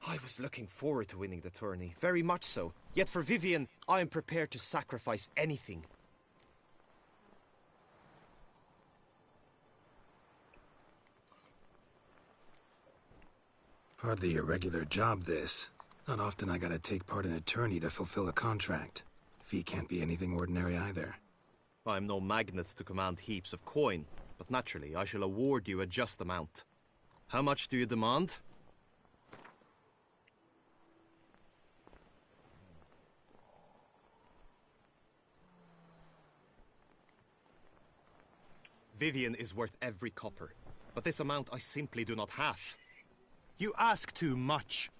Speaker 12: I was looking forward to winning the tourney, very much so. Yet for Vivian, I am prepared to sacrifice anything.
Speaker 6: Hardly a regular job, this. Not often I gotta take part in a tourney to fulfill a contract. Fee can't be anything ordinary either.
Speaker 12: I'm no magnet to command heaps of coin, but naturally I shall award you a just amount. How much do you demand? Vivian is worth every copper, but this amount I simply do not have. You ask too much.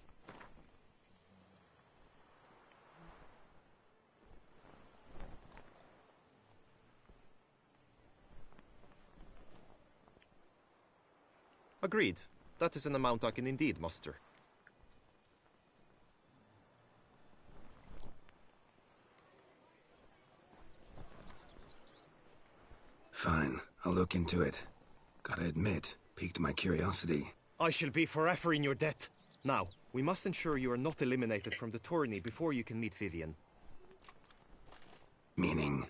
Speaker 12: Agreed. That is an amount I can indeed muster.
Speaker 6: Fine, I'll look into it. Gotta admit, piqued my curiosity.
Speaker 12: I shall be forever in your debt. Now, we must ensure you are not eliminated from the tourney before you can meet Vivian.
Speaker 6: Meaning?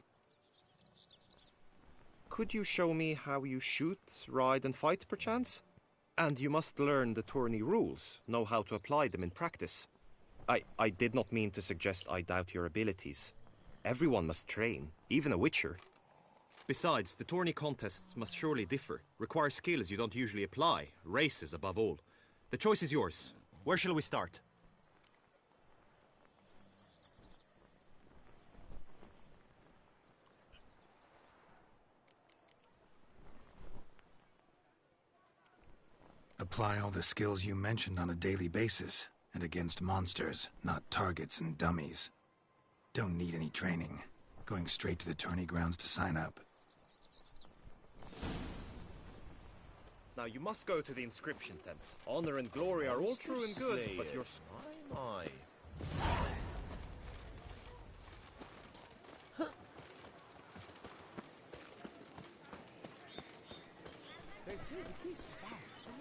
Speaker 12: Could you show me how you shoot, ride and fight, perchance? And you must learn the tourney rules, know how to apply them in practice. I did not mean to suggest I doubt your abilities. Everyone must train, even a witcher. Besides, the tourney contests must surely differ, require skills you don't usually apply, races above all. The choice is yours. Where shall we start?
Speaker 6: Apply all the skills you mentioned on a daily basis, and against monsters, not targets and dummies. Don't need any training. Going straight to the tourney grounds to sign up.
Speaker 12: Now you must go to the inscription tent. Honor and glory are all true and good, but your...
Speaker 2: My.
Speaker 13: They say the beast found some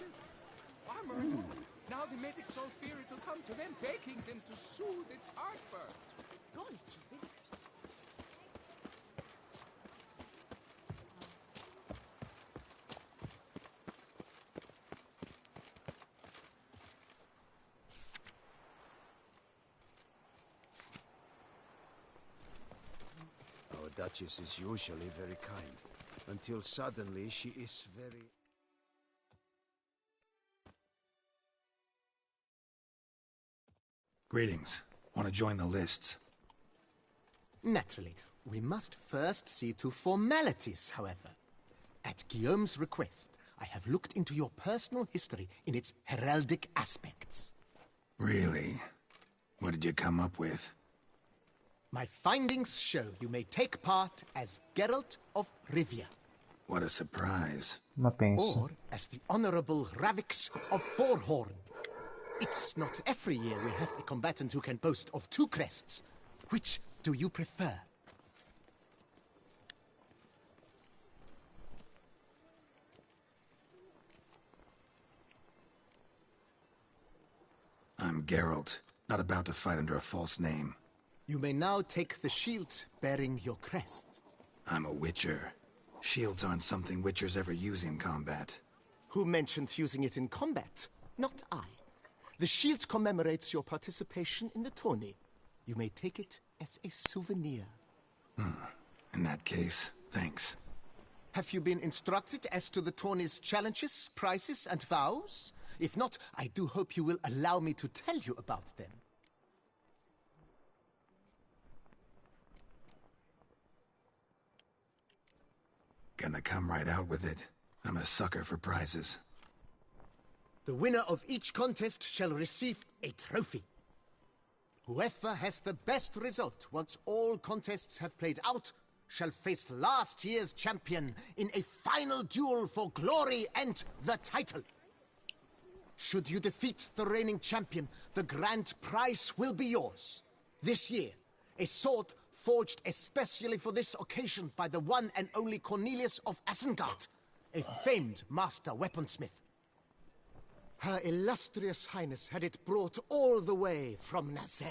Speaker 13: armor and woman. Now the medics all fear it'll come to them, begging them to soothe its heartburn. Golly, Chibi.
Speaker 2: Our Duchess is usually very kind, until suddenly she is very...
Speaker 6: Greetings. Want to join the lists?
Speaker 9: Naturally, we must first see to formalities, however. At Guillaume's request, I have looked into your personal history in its heraldic aspects.
Speaker 6: Really? What did you come up with?
Speaker 9: My findings show you may take part as Geralt of Rivia.
Speaker 6: What a surprise.
Speaker 1: Ma penso.
Speaker 9: Or as the Honorable Ravix of Forhorn. It's not every year we have a combatant who can boast of 2 crests. Which do you prefer?
Speaker 6: I'm Geralt, not about to fight under a false name.
Speaker 9: You may now take the shield bearing your crest.
Speaker 6: I'm a witcher. Shields aren't something witchers ever use in combat.
Speaker 9: Who mentioned using it in combat? Not I. The shield commemorates your participation in the tourney. You may take it as a souvenir.
Speaker 6: In that case, thanks.
Speaker 9: Have you been instructed as to the tourney's challenges, prizes, and vows? If not, I do hope you will allow me to tell you about them.
Speaker 6: Gonna come right out with it. I'm a sucker for prizes.
Speaker 9: The winner of each contest shall receive a trophy. Whoever has the best result once all contests have played out shall face last year's champion in a final duel for glory and the title. Should you defeat the reigning champion, the grand prize will be yours. This year, a sword forged especially for this occasion by the one and only Cornelius of Isengard, a famed master weaponsmith. Her illustrious highness had it brought all the way from Nazaire.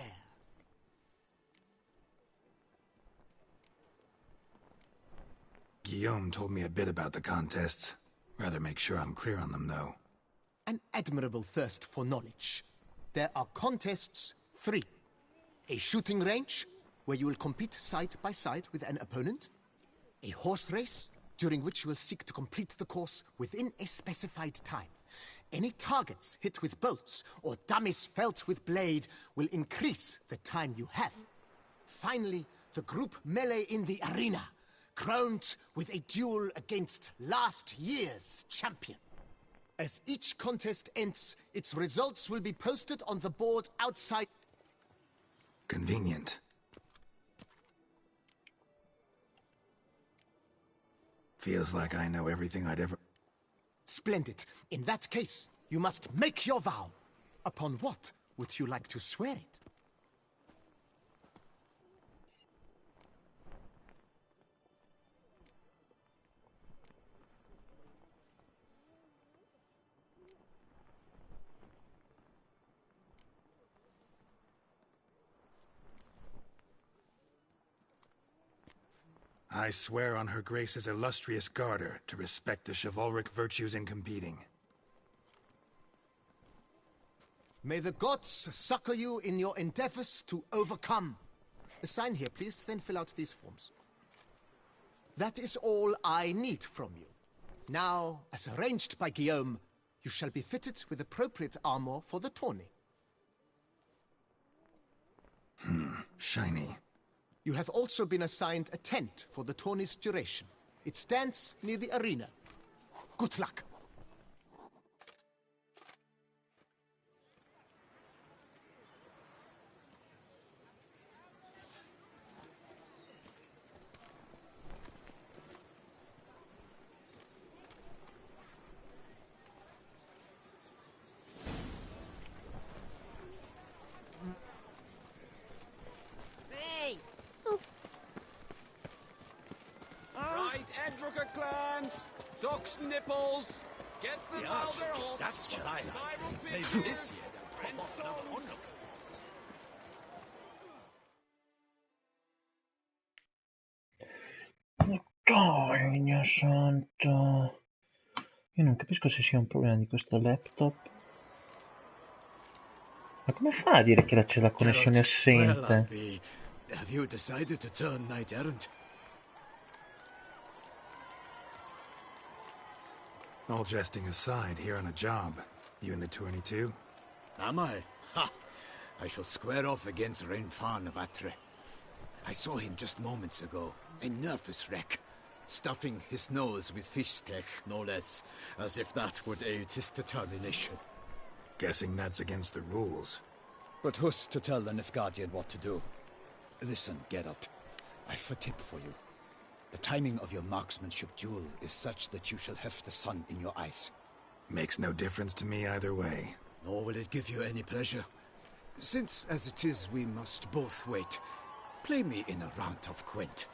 Speaker 6: Guillaume told me a bit about the contests. Rather make sure I'm clear on them, though.
Speaker 9: An admirable thirst for knowledge. There are contests 3. A shooting range, where you will compete side by side with an opponent. A horse race, during which you will seek to complete the course within a specified time. Any targets hit with bolts or dummies felt with blade will increase the time you have. Finally, the group melee in the arena, crowned with a duel against last year's champion. As each contest ends, its results will be posted on the board outside.
Speaker 6: Convenient. Feels like I know everything I'd ever...
Speaker 9: Splendid. In that case, you must make your vow. Upon what would you like to swear it?
Speaker 6: I swear on Her Grace's illustrious garter to respect the chivalric virtues in competing.
Speaker 9: May the gods succor you in your endeavors to overcome. Sign here, please, then fill out these forms. That is all I need from you. Now, as arranged by Guillaume, you shall be fitted with appropriate armor for the tourney.
Speaker 6: Shiny.
Speaker 9: You have also been assigned a tent for the tourney's duration. It stands near the arena. Good luck.
Speaker 13: Right, Edrucker clans! Ducks nipples! Get them out of their hooks!
Speaker 2: That's what I like. Maybe this year they'll pop off another onlooker.
Speaker 1: Madonna santa. Io non capisco se sia un problema di questo laptop. Ma come fa a dire che c'è la connessione assente?
Speaker 8: Have you decided to turn knight errant?
Speaker 6: All jesting aside, here on a job. You in the tourney too?
Speaker 8: Am I? Ha! I shall square off against Rainfan of Atre. I saw him just moments ago. A nervous wreck. Stuffing his nose with fish steak, no less. As if that would aid his determination.
Speaker 6: Guessing that's against the rules.
Speaker 8: But who's to tell the Nilfgaardian what to do? Listen, Geralt. I've a tip for you. The timing of your marksmanship duel is such that you shall have the sun in your eyes.
Speaker 6: Makes no difference to me either way.
Speaker 8: Nor will it give you any pleasure. Since, as it is, we must both wait, play me in a round of Gwent.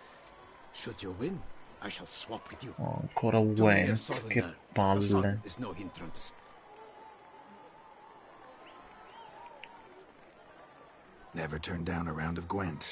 Speaker 8: Should you win, I shall swap with you.
Speaker 1: Oh, ancora
Speaker 8: To me, a
Speaker 1: Gwent,
Speaker 8: southerner,
Speaker 1: che
Speaker 8: the sun
Speaker 1: palle.
Speaker 8: is no hindrance.
Speaker 6: Never turn down a round of Gwent.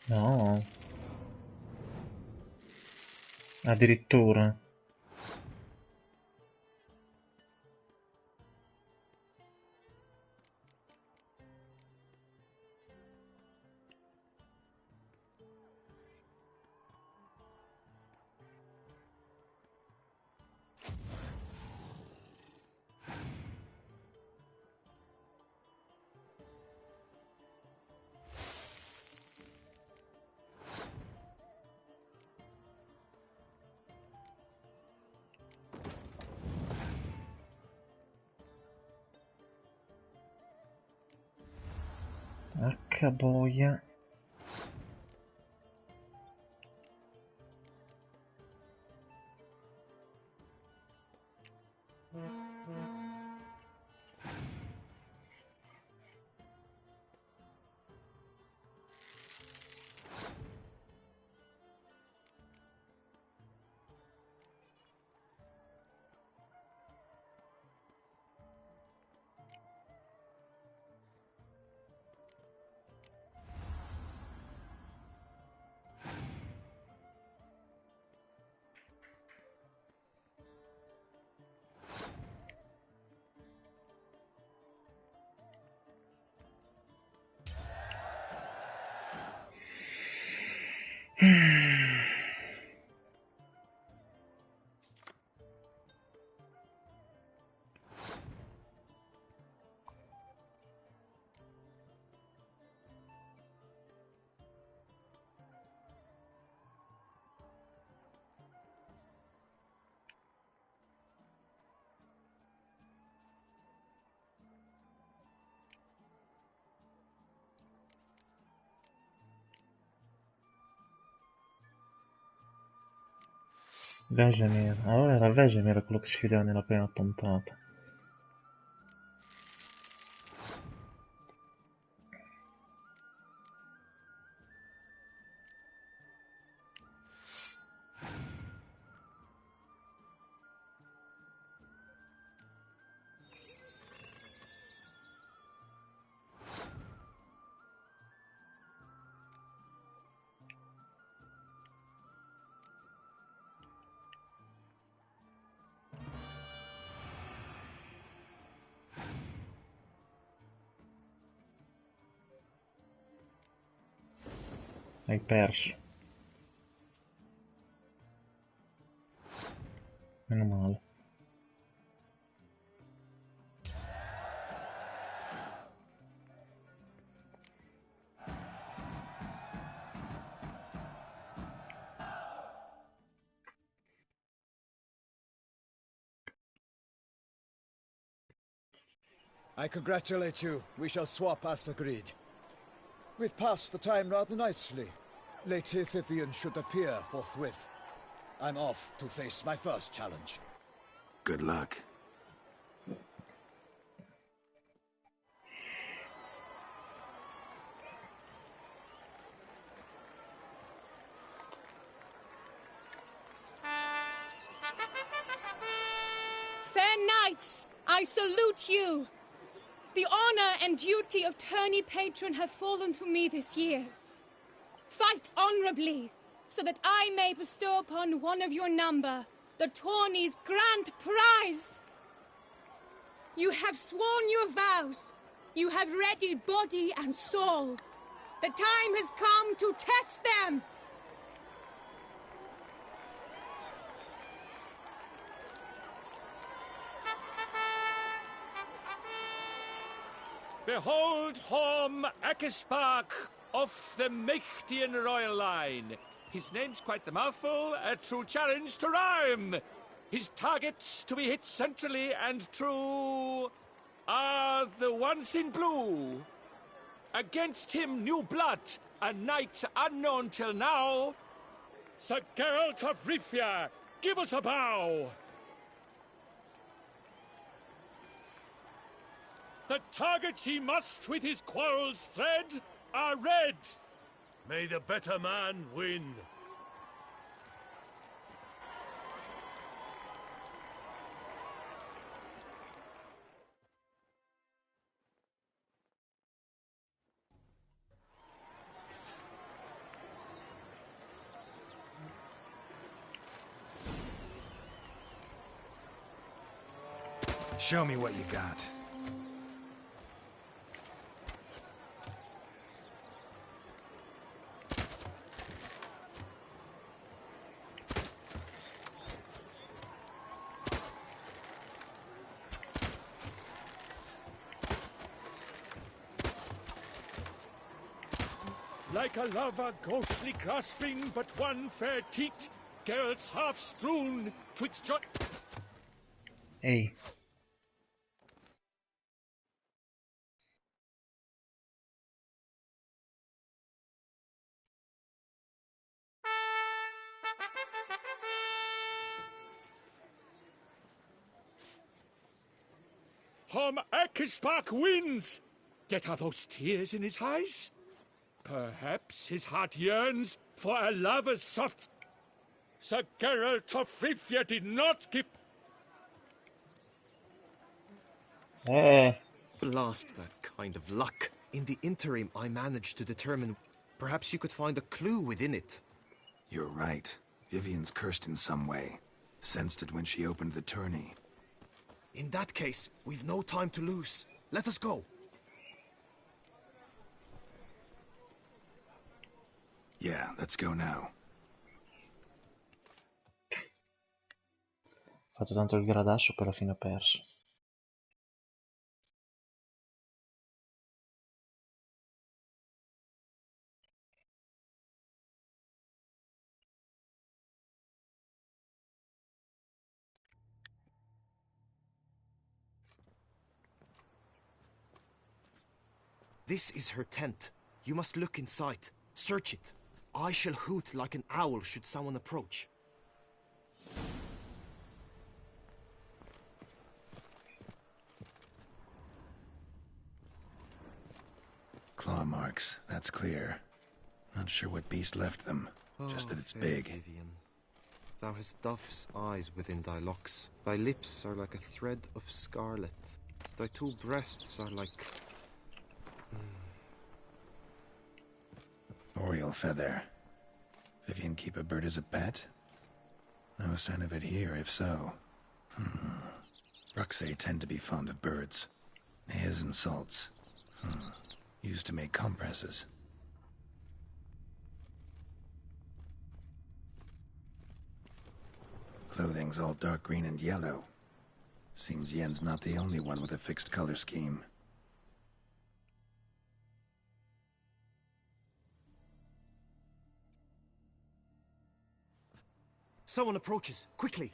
Speaker 1: No. Addirittura. Porca boia. Vecchi-san. Allora era Vecchi-san quello che sfidava nella prima puntata. Hai perso. Meno male.
Speaker 8: I congratulate you. We shall swap as agreed. We've passed the time rather nicely. Lady Vivian should appear forthwith. I'm off to face my first challenge.
Speaker 6: Good luck.
Speaker 14: Fair knights, I salute you. The honor and duty of tourney patron have fallen to me this year. Fight honorably, so that I may bestow upon one of your number the tourney's grand prize. You have sworn your vows. You have readied body and soul. The time has come to test them.
Speaker 15: Behold Horm Akispark of the Mechtian royal line. His name's quite the mouthful, a true challenge to rhyme. His targets to be hit centrally and true are the ones in blue. Against him new blood, a knight unknown till now. Sir Geralt of Rivia, give us a bow. The targets he must with his quarrels thread are red.
Speaker 7: May the better man win.
Speaker 6: Show me what you got.
Speaker 15: Like a lover ghostly grasping but one fair teat, Geralt's half strewn twixt joy.
Speaker 1: Ehi.
Speaker 15: Horm Akispark wins! Yet are those tears in his eyes? Perhaps his heart yearns for a lover's soft... Sir Geralt of Rivia did not give...
Speaker 12: Blast that kind of luck. In the interim, I managed to determine... Perhaps you could find a clue within it.
Speaker 6: You're right. Vivian's cursed in some way. Sensed it when she opened the tourney.
Speaker 12: In that case, we've no time to lose. Let us go.
Speaker 6: Yeah, let's go now.
Speaker 1: Ho fatto tanto il gradascio, poi alla fine ho perso.
Speaker 12: This is her tent. You must look inside. Search it. I shall hoot like an owl should someone approach.
Speaker 6: claw marks, that's clear. Not sure what beast left them, just that it's
Speaker 12: fair
Speaker 6: big.
Speaker 12: Vivian. Thou hast dove's eyes within thy locks. Thy lips are like a thread of scarlet. Thy two breasts are like...
Speaker 6: Oriole feather. Vivian keep a bird as a pet? No sign of it here, if so. Bruxae tend to be fond of birds. Hairs and salts. Used to make compresses. Clothing's all dark green and yellow. Seems Yen's not the only one with a fixed color scheme.
Speaker 12: Someone approaches, quickly!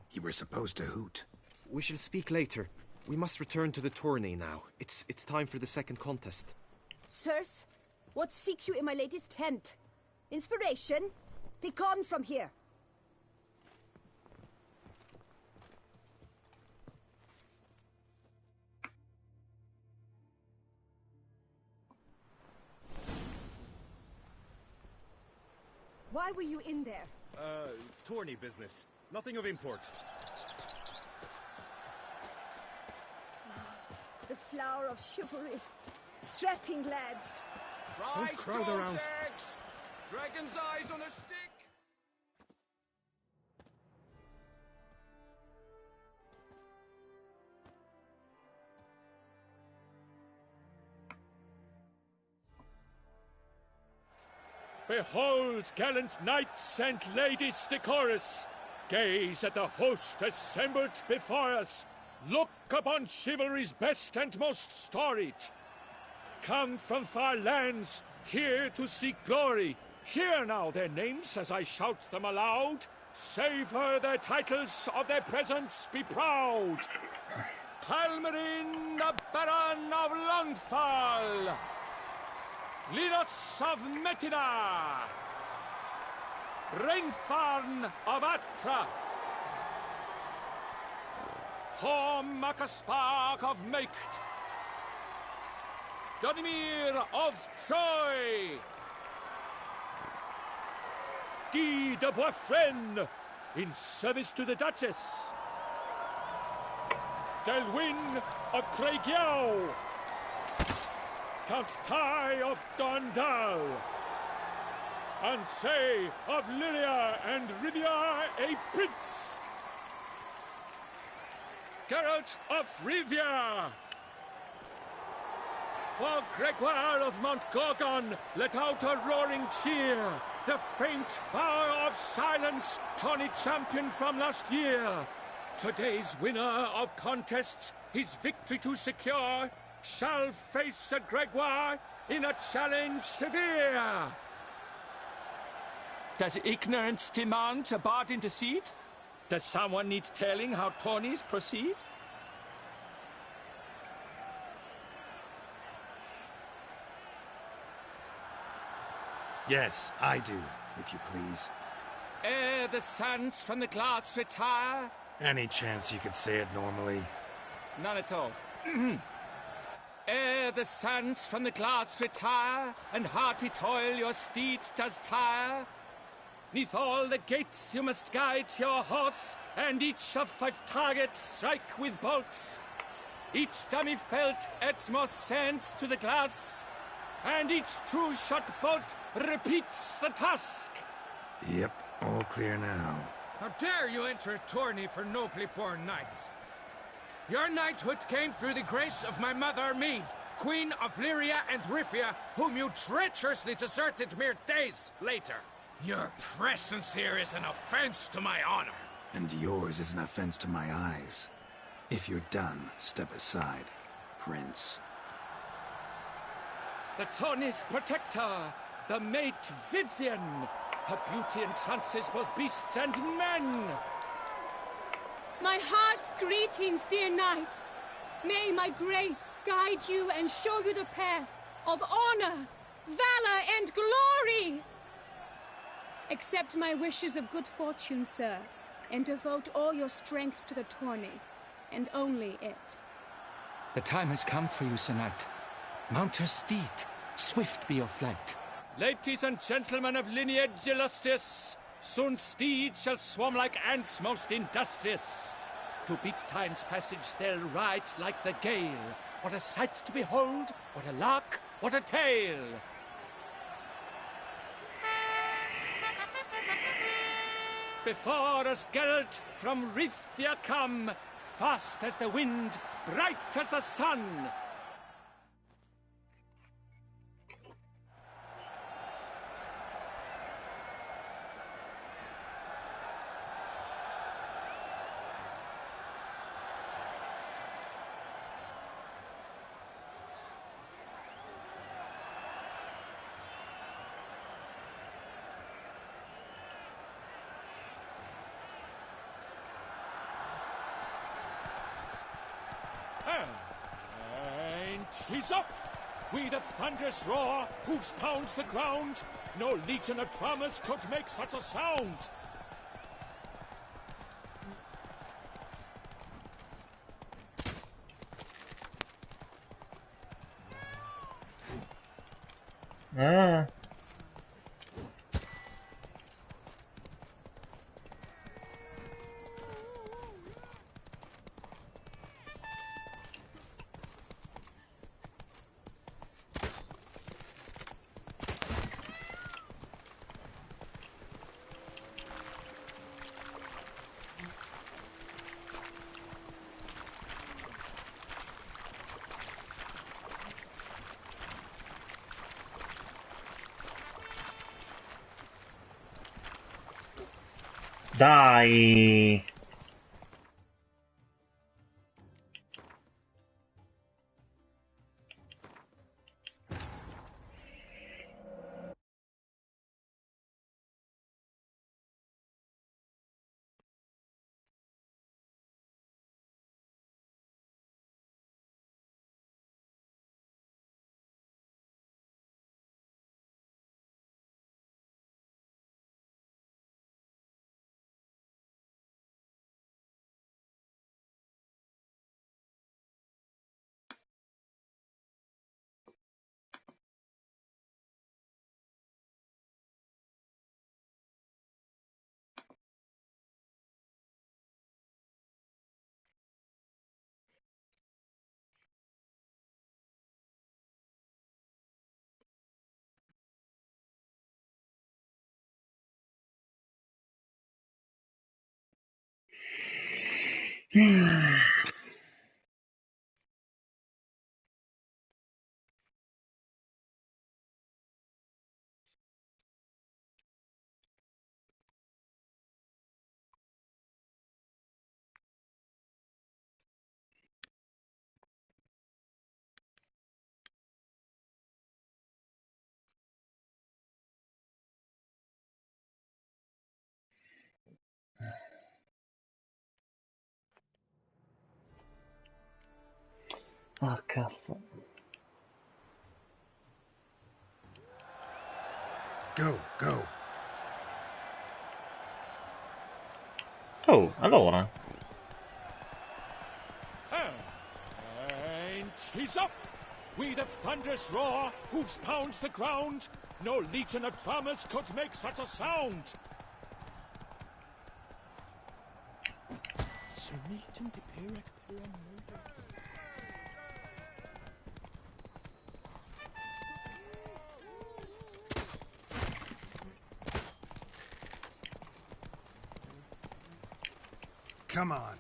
Speaker 6: You were supposed to hoot.
Speaker 12: We shall speak later. We must return to the tourney now. It's time for the second contest.
Speaker 11: Sirs, what seek you in my lady's tent? Inspiration? Be gone from here. Why were you in there?
Speaker 16: Tourney business. Nothing of import.
Speaker 11: The flower of chivalry. Strapping lads.
Speaker 13: Dry
Speaker 12: crowd around.
Speaker 13: eggs! Dragon's eyes on a stick!
Speaker 15: Behold, gallant knights and ladies decorous! Gaze at the host assembled before us! Look upon chivalry's best and most storied! Come from far lands, here to seek glory! Hear now their names as I shout them aloud! Savor their titles, of their presence be proud! Palmerin, the Baron of Longfall! Linus of Metina! Rainfarn of Atra! Horm Akaspark of Meikt! Donimir of Troy! Guy de Boisfren, in service to the Duchess! Delwyn of Craigiau! Count Tai of Gondal! Ansay of Lyria and Rivia a prince! Geralt of Rivia! For Gregoire of Mount Gorgon, let out a roaring cheer! The faint fire of silence, tourney champion from last year! Today's winner of contests, his victory to secure, shall face Sir Gregoire in a challenge severe! Does ignorance demand a bard intercede? Does someone need telling how tourneys proceed?
Speaker 6: Yes, I do, if you please.
Speaker 15: Ere the sands from the glass retire?
Speaker 6: Any chance you could say it normally?
Speaker 15: None at all. Ere the sands from the glass retire, and hearty toil your steed does tire, neath all the gates you must guide your horse, and each of 5 targets strike with bolts. Each dummy felt adds more sand to the glass, and each true shot bolt repeats the task.
Speaker 6: Yep, all clear now.
Speaker 13: How dare you enter a tourney for nobly born knights? Your knighthood came through the grace of my mother Meath, Queen of Lyria and Rifia, whom you treacherously deserted mere days later. Your presence here is an offense to my honor.
Speaker 6: And yours is an offense to my eyes. If you're done, step aside, Prince.
Speaker 15: The tourney's protector, the mate Vivian. Her beauty entrances both beasts and men.
Speaker 14: My heart's greetings, dear knights. May my grace guide you and show you the path of honor, valor, and glory. Accept my wishes of good fortune, sir, and devote all your strength to the tourney, and only it.
Speaker 13: The time has come for you, Sir Knight. Mount your steed. Swift be your flight.
Speaker 15: Ladies and gentlemen of lineage illustrious, soon steeds shall swarm like ants most industrious. To beat time's passage they'll ride like the gale. What a sight to behold, what a lark, what a tale! Before us Gelt from Rithia come, fast as the wind, bright as the sun. And he's off! With a thunderous roar, hoofs pounds the ground. No legion of drummers could make such a sound.
Speaker 1: Ah. Dai! Ah, cazzo.
Speaker 6: Go, go.
Speaker 1: Oh, allora.
Speaker 15: And he's off! With a thunderous roar, hoofs pounds the ground. No legion of drummers could make such a sound.
Speaker 2: Smitten Knight murder.
Speaker 6: Come on.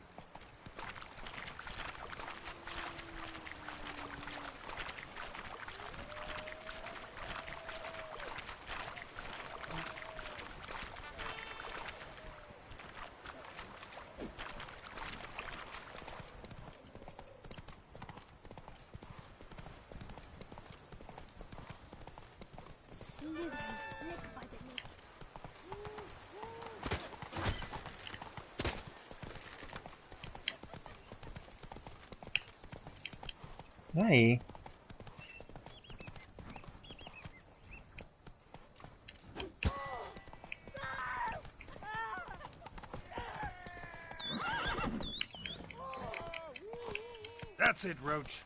Speaker 11: Slithering snake by the neck.
Speaker 1: Dai.
Speaker 6: That's it, Roach.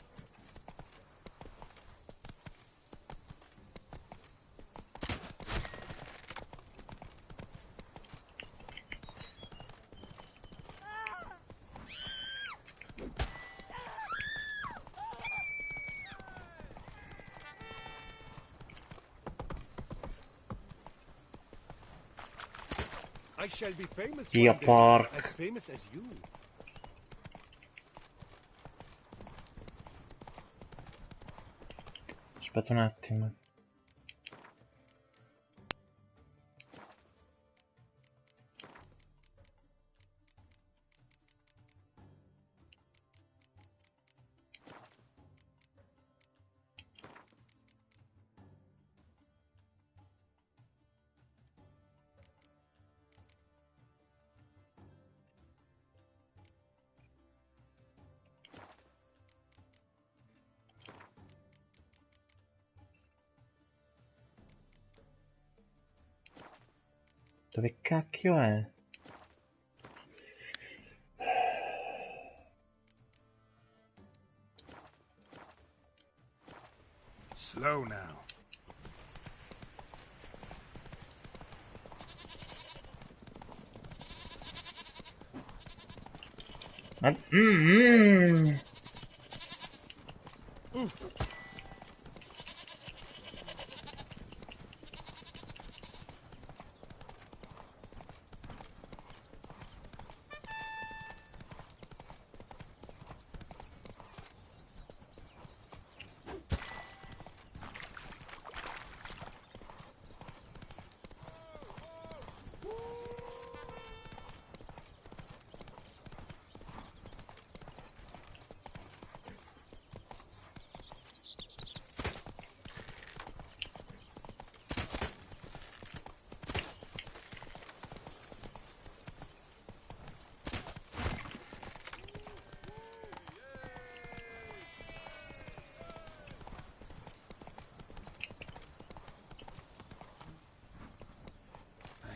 Speaker 16: I shall be famous
Speaker 1: Dio
Speaker 16: one day,
Speaker 1: porco.
Speaker 16: as famous as you.
Speaker 1: Aspetta un attimo. Dove cacchio è?
Speaker 6: Slow now.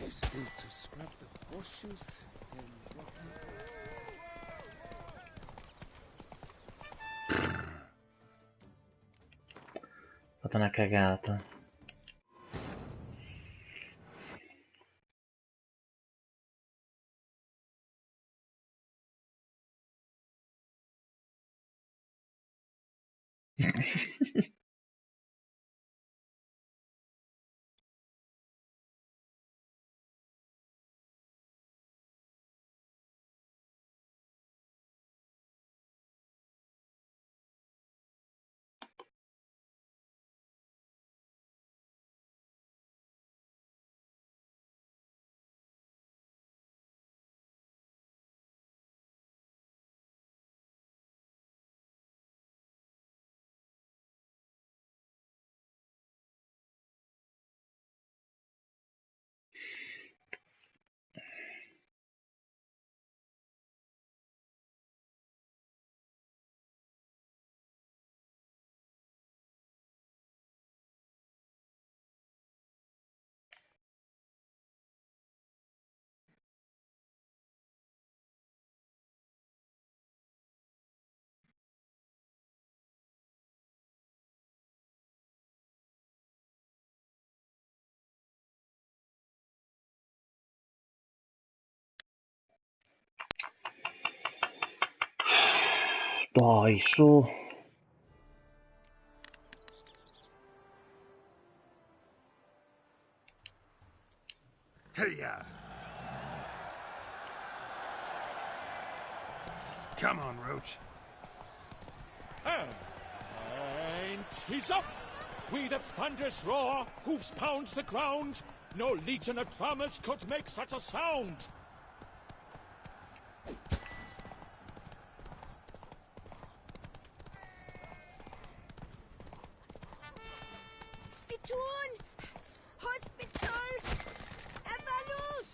Speaker 5: I've still to scrub the horseshoes and
Speaker 1: Ho fatto una cagata. Dai, su.
Speaker 6: Hey-ya! Come on, Roach.
Speaker 15: And he's up! With a thunderous roar, hoofs pounds the ground. No legion of drummers could make such a sound.
Speaker 11: Spittoon! Hospital! Evalus!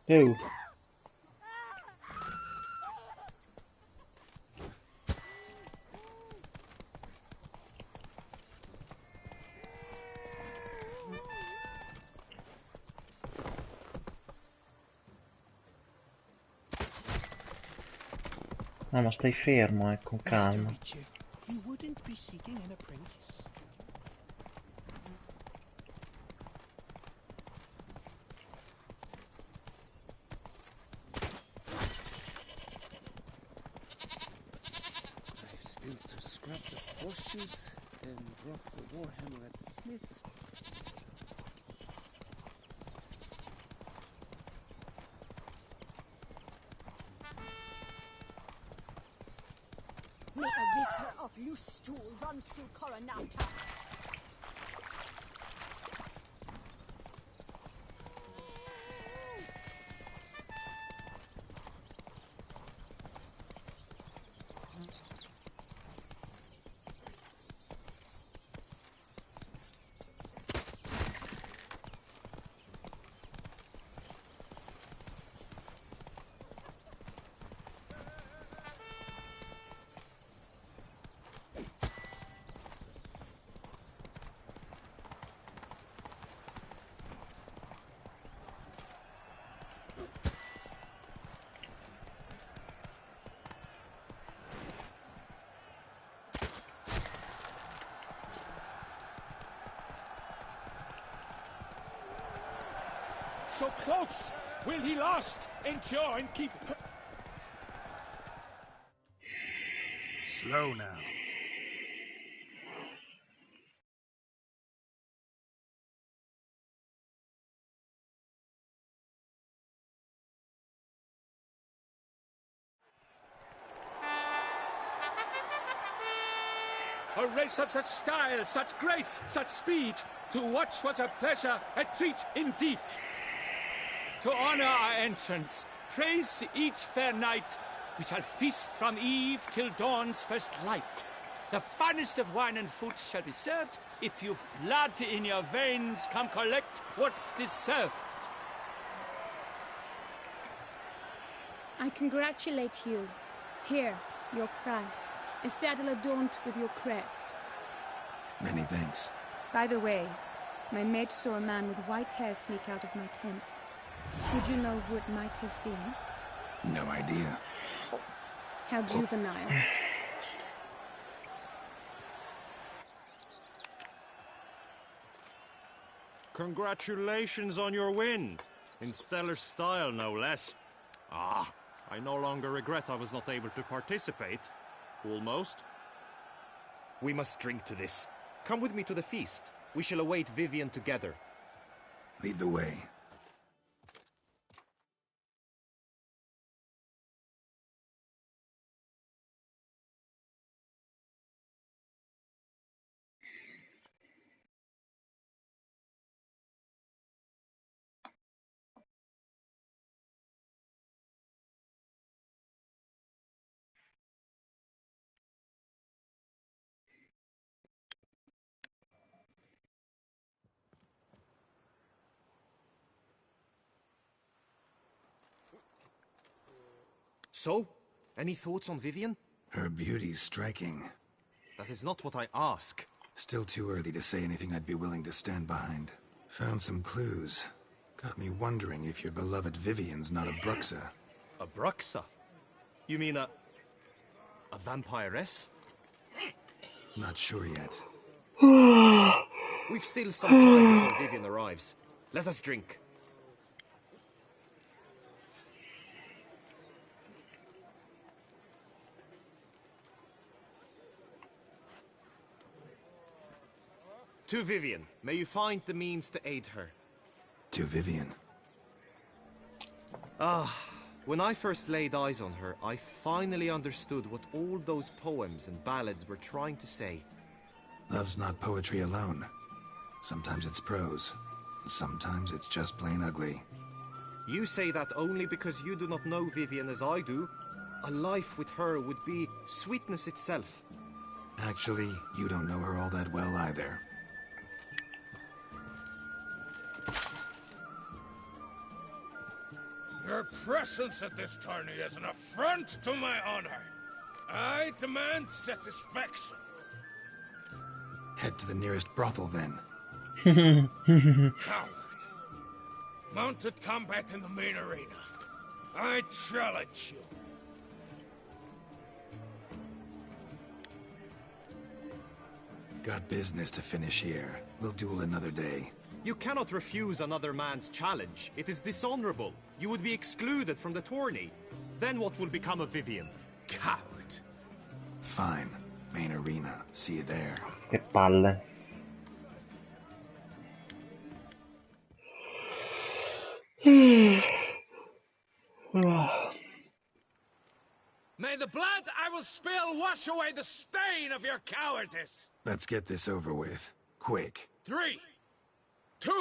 Speaker 1: Ew. No, ma stai fermo, con calma.
Speaker 2: Mr. Richard, you wouldn't be seeking an apprentice?
Speaker 17: I've still to scrub the horseshoes and drop the warhammer at the smith's.
Speaker 11: May a river of loose stool run through Coronata.
Speaker 15: So close! Will he last? Endure and keep...
Speaker 6: Slow now.
Speaker 15: A race of such style, such grace, such speed. To watch was a pleasure, a treat indeed. To honor our entrance, praise each fair knight. We shall feast from eve till dawn's first light. The finest of wine and food shall be served. If you've blood in your veins, come collect what's deserved.
Speaker 14: I congratulate you. Here, your prize. A saddle adorned with your crest.
Speaker 6: Many thanks.
Speaker 14: By the way, my mate saw a man with white hair sneak out of my tent. Would you know who it might have been?
Speaker 6: No idea.
Speaker 14: How juvenile.
Speaker 12: Congratulations on your win. In stellar style, no less. Ah, I no longer regret I was not able to participate. Almost. We must drink to this. Come with me to the feast. We shall await Vivian together.
Speaker 6: Lead the way.
Speaker 12: So, any thoughts on Vivian?
Speaker 6: Her beauty's striking.
Speaker 12: That is not what I ask.
Speaker 6: Still too early to say anything I'd be willing to stand behind. Found some clues. Got me wondering if your beloved Vivian's not a Bruxa.
Speaker 12: A Bruxa? You mean a vampiress?
Speaker 6: Not sure yet.
Speaker 12: We've still some time before Vivian arrives. Let us drink. To Vivian, may you find the means to aid her.
Speaker 6: To Vivian.
Speaker 12: Ah, when I first laid eyes on her, I finally understood what all those poems and ballads were trying to say.
Speaker 6: Love's not poetry alone. Sometimes it's prose. Sometimes it's just plain ugly.
Speaker 12: You say that only because you do not know Vivian as I do. A life with her would be sweetness itself.
Speaker 6: Actually, you don't know her all that well either.
Speaker 13: Your presence at this tourney is an affront to my honor. I demand satisfaction.
Speaker 6: Head to the nearest brothel, then.
Speaker 13: Coward. Mounted combat in the main arena. I challenge you.
Speaker 6: Got business to finish here. We'll duel another day.
Speaker 12: You cannot refuse another man's challenge. It is dishonorable. You would be excluded from the tourney. Then what will become of Vivian?
Speaker 13: Coward.
Speaker 6: Fine. Main arena. See you there.
Speaker 1: Che palle.
Speaker 13: May the blood I will spill wash away the stain of your cowardice.
Speaker 6: Let's get this over with. Quick.
Speaker 13: 3, 2,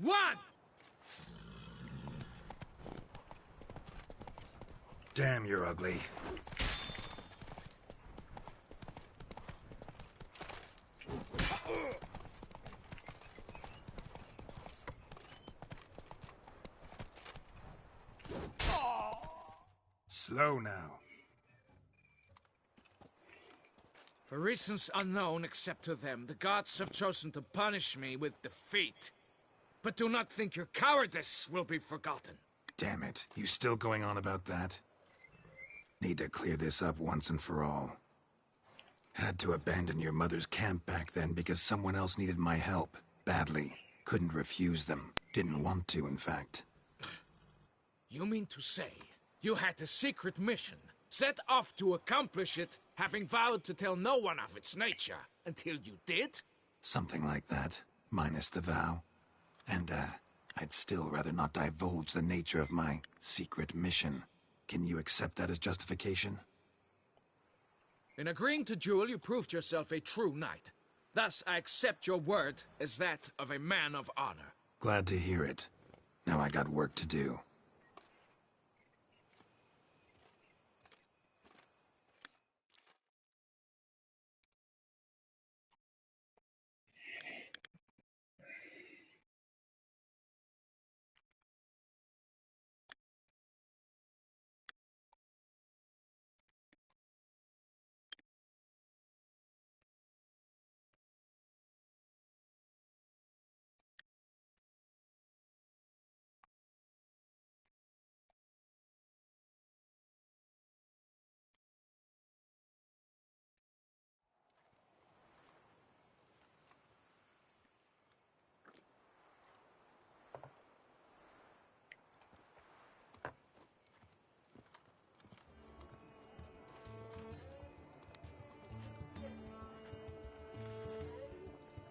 Speaker 13: 1.
Speaker 6: Damn, you're ugly. Slow now.
Speaker 13: For reasons unknown except to them, the gods have chosen to punish me with defeat. But do not think your cowardice will be forgotten.
Speaker 6: Damn it. You still going on about that? Need to clear this up once and for all. Had to abandon your mother's camp back then because someone else needed my help. Badly. Couldn't refuse them. Didn't want to, in fact.
Speaker 13: You mean to say you had a secret mission, set off to accomplish it, having vowed to tell no one of its nature, until you did?
Speaker 6: Something like that. Minus the vow. And, I'd still rather not divulge the nature of my secret mission. Can you accept that as justification?
Speaker 13: In agreeing to duel, you proved yourself a true knight. Thus, I accept your word as that of a man of honor.
Speaker 6: Glad to hear it. Now I got work to do.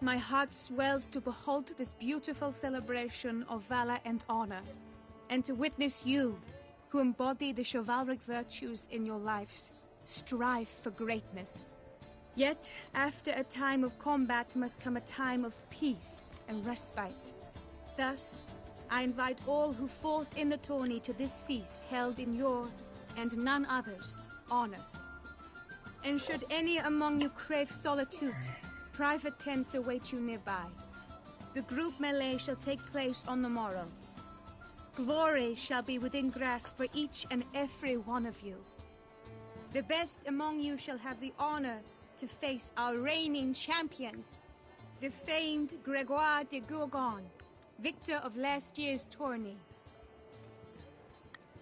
Speaker 14: My heart swells to behold this beautiful celebration of valor and honor, and to witness you, who embody the chivalric virtues in your lives, strive for greatness. Yet, after a time of combat must come a time of peace and respite. Thus, I invite all who fought in the tourney to this feast held in your, and none other's, honor. And should any among you crave solitude, private tents await you nearby. The group melee shall take place on the morrow. Glory shall be within grasp for each and every one of you. The best among you shall have the honor to face our reigning champion, the famed Gregoire de Gourgon, victor of last year's tourney.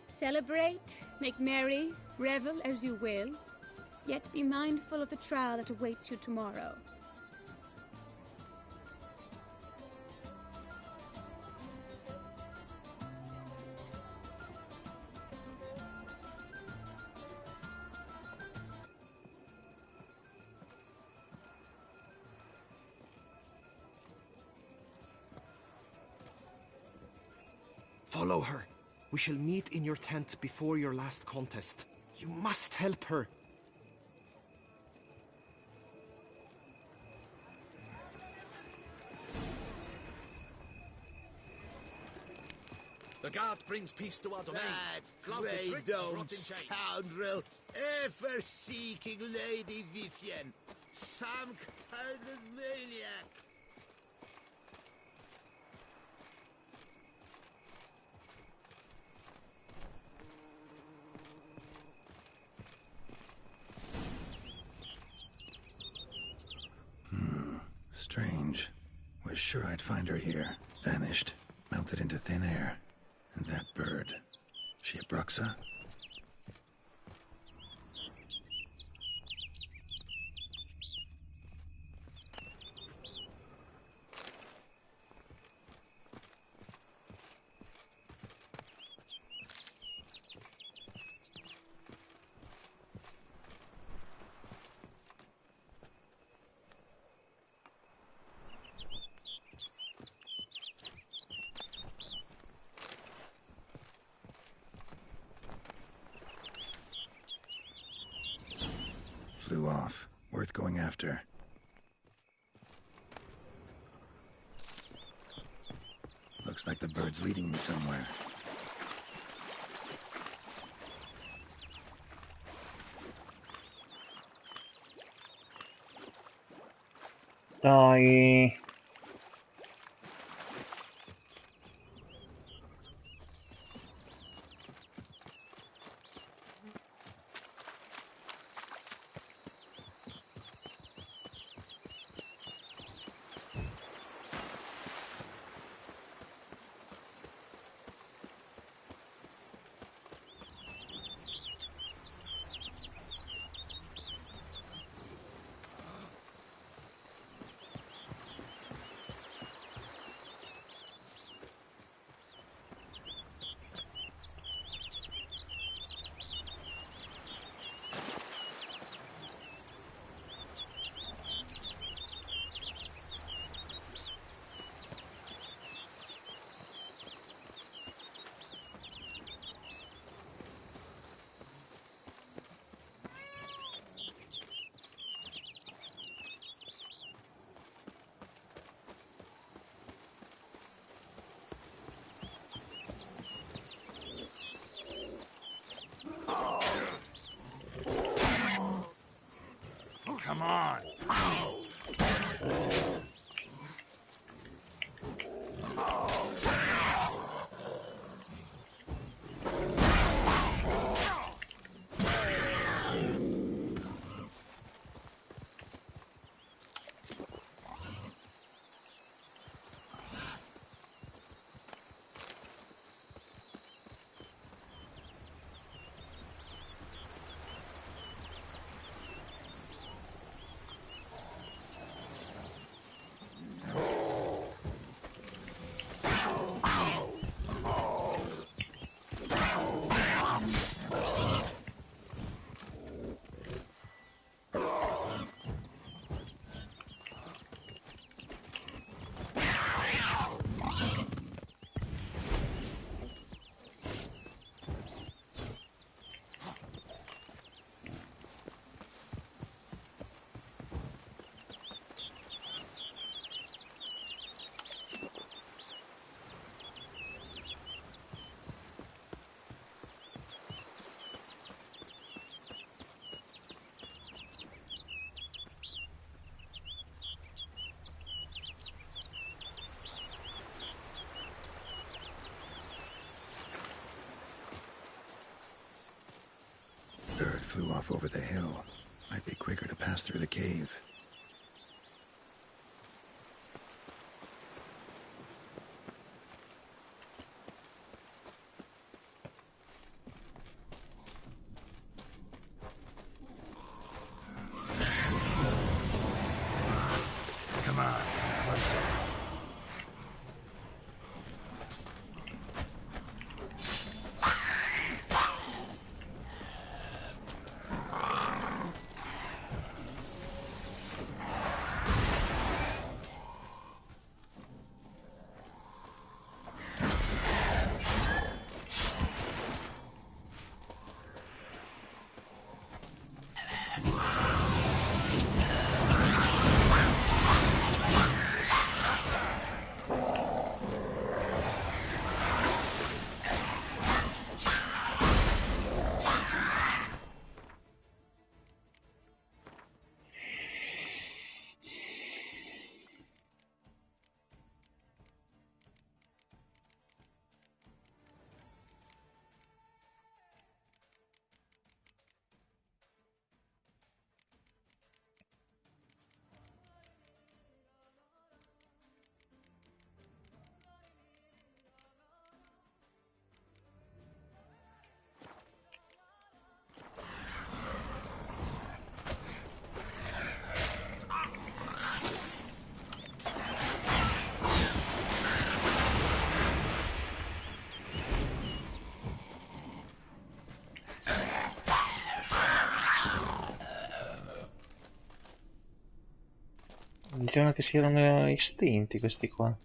Speaker 14: Celebrate, make merry, revel as you will, yet be mindful of the trial that awaits you tomorrow.
Speaker 12: Follow her. We shall meet in your tent before your last contest. You must help her.
Speaker 2: The guard brings peace to our domains.
Speaker 4: That grey-domed scoundrel, ever seeking Lady Vivian. Some kind of maniac.
Speaker 6: Strange. Was sure I'd find her here. Vanished. Melted into thin air. And that bird. She a Bruxa? Flew off. Worth going after. Looks like the bird's leading me somewhere.
Speaker 1: Dai.
Speaker 6: Come on! Bird flew off over the hill. Might be quicker to pass through the cave. Come on, closer.
Speaker 1: Dicevano che si erano estinti questi qua.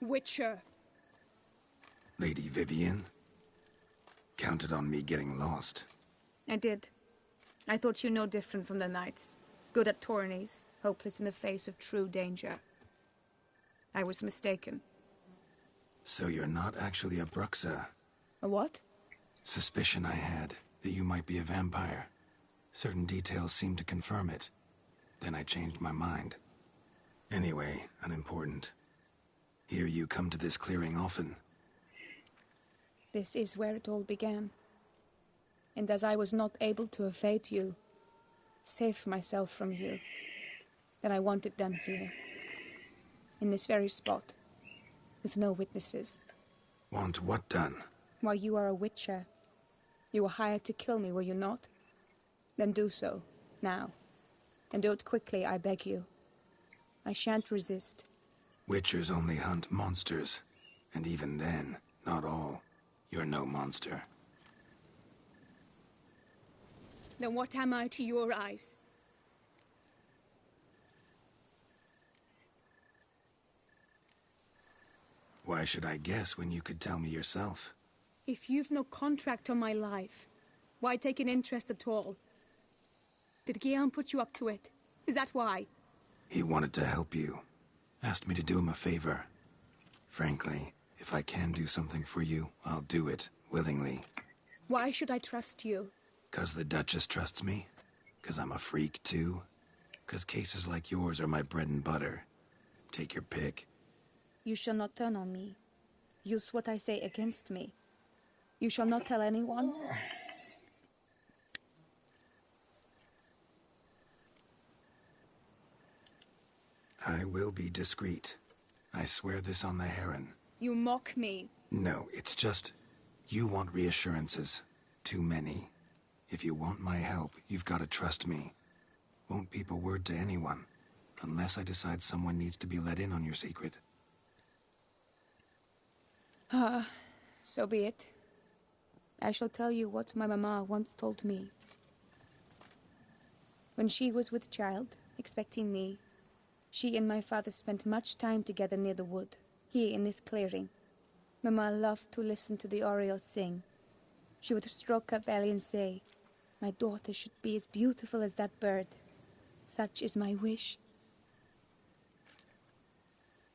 Speaker 14: Witcher.
Speaker 6: Lady Vivian? Counted on me getting lost.
Speaker 10: I did. I thought you no different from the knights. Good at tourneys, hopeless in the face of true danger. I was mistaken.
Speaker 6: So you're not actually a Bruxa.
Speaker 10: A what?
Speaker 6: Suspicion I had, that you might be a vampire. Certain details seemed to confirm it. Then I changed my mind. Anyway, unimportant. Hear you come to this clearing often.
Speaker 10: This is where it all began. And as I was not able to evade you, save myself from you, then I want it done here. In this very spot. With no witnesses.
Speaker 6: Want what done?
Speaker 10: Why, you are a witcher. You were hired to kill me, were you not? Then do so, now. And do it quickly, I beg you. I shan't resist.
Speaker 6: Witchers only hunt monsters. And even then, not all. You're no monster.
Speaker 14: Then what am I to your eyes?
Speaker 6: Why should I guess when you could tell me yourself?
Speaker 14: If you've no contract on my life, why take an interest at all? Did Guillaume put you up to it? Is that why?
Speaker 6: He wanted to help you. Asked me to do him a favor. Frankly, if I can do something for you, I'll do it, willingly.
Speaker 14: Why should I trust you?
Speaker 6: 'Cause the Duchess trusts me? 'Cause I'm a freak, too? 'Cause cases like yours are my bread and butter? Take your pick.
Speaker 10: You shall not turn on me. Use what I say against me. You shall not tell anyone.
Speaker 6: I will be discreet. I swear this on the Heron.
Speaker 14: You mock me.
Speaker 6: No, it's just... You want reassurances. Too many. If you want my help, you've got to trust me. Won't peep a word to anyone. Unless I decide someone needs to be let in on your secret.
Speaker 10: So be it. I shall tell you what my mama once told me. When she was with child, expecting me, she and my father spent much time together near the wood, here in this clearing. Mama loved to listen to the orioles sing. She would stroke her belly and say, "My daughter should be as beautiful as that bird. Such is my wish."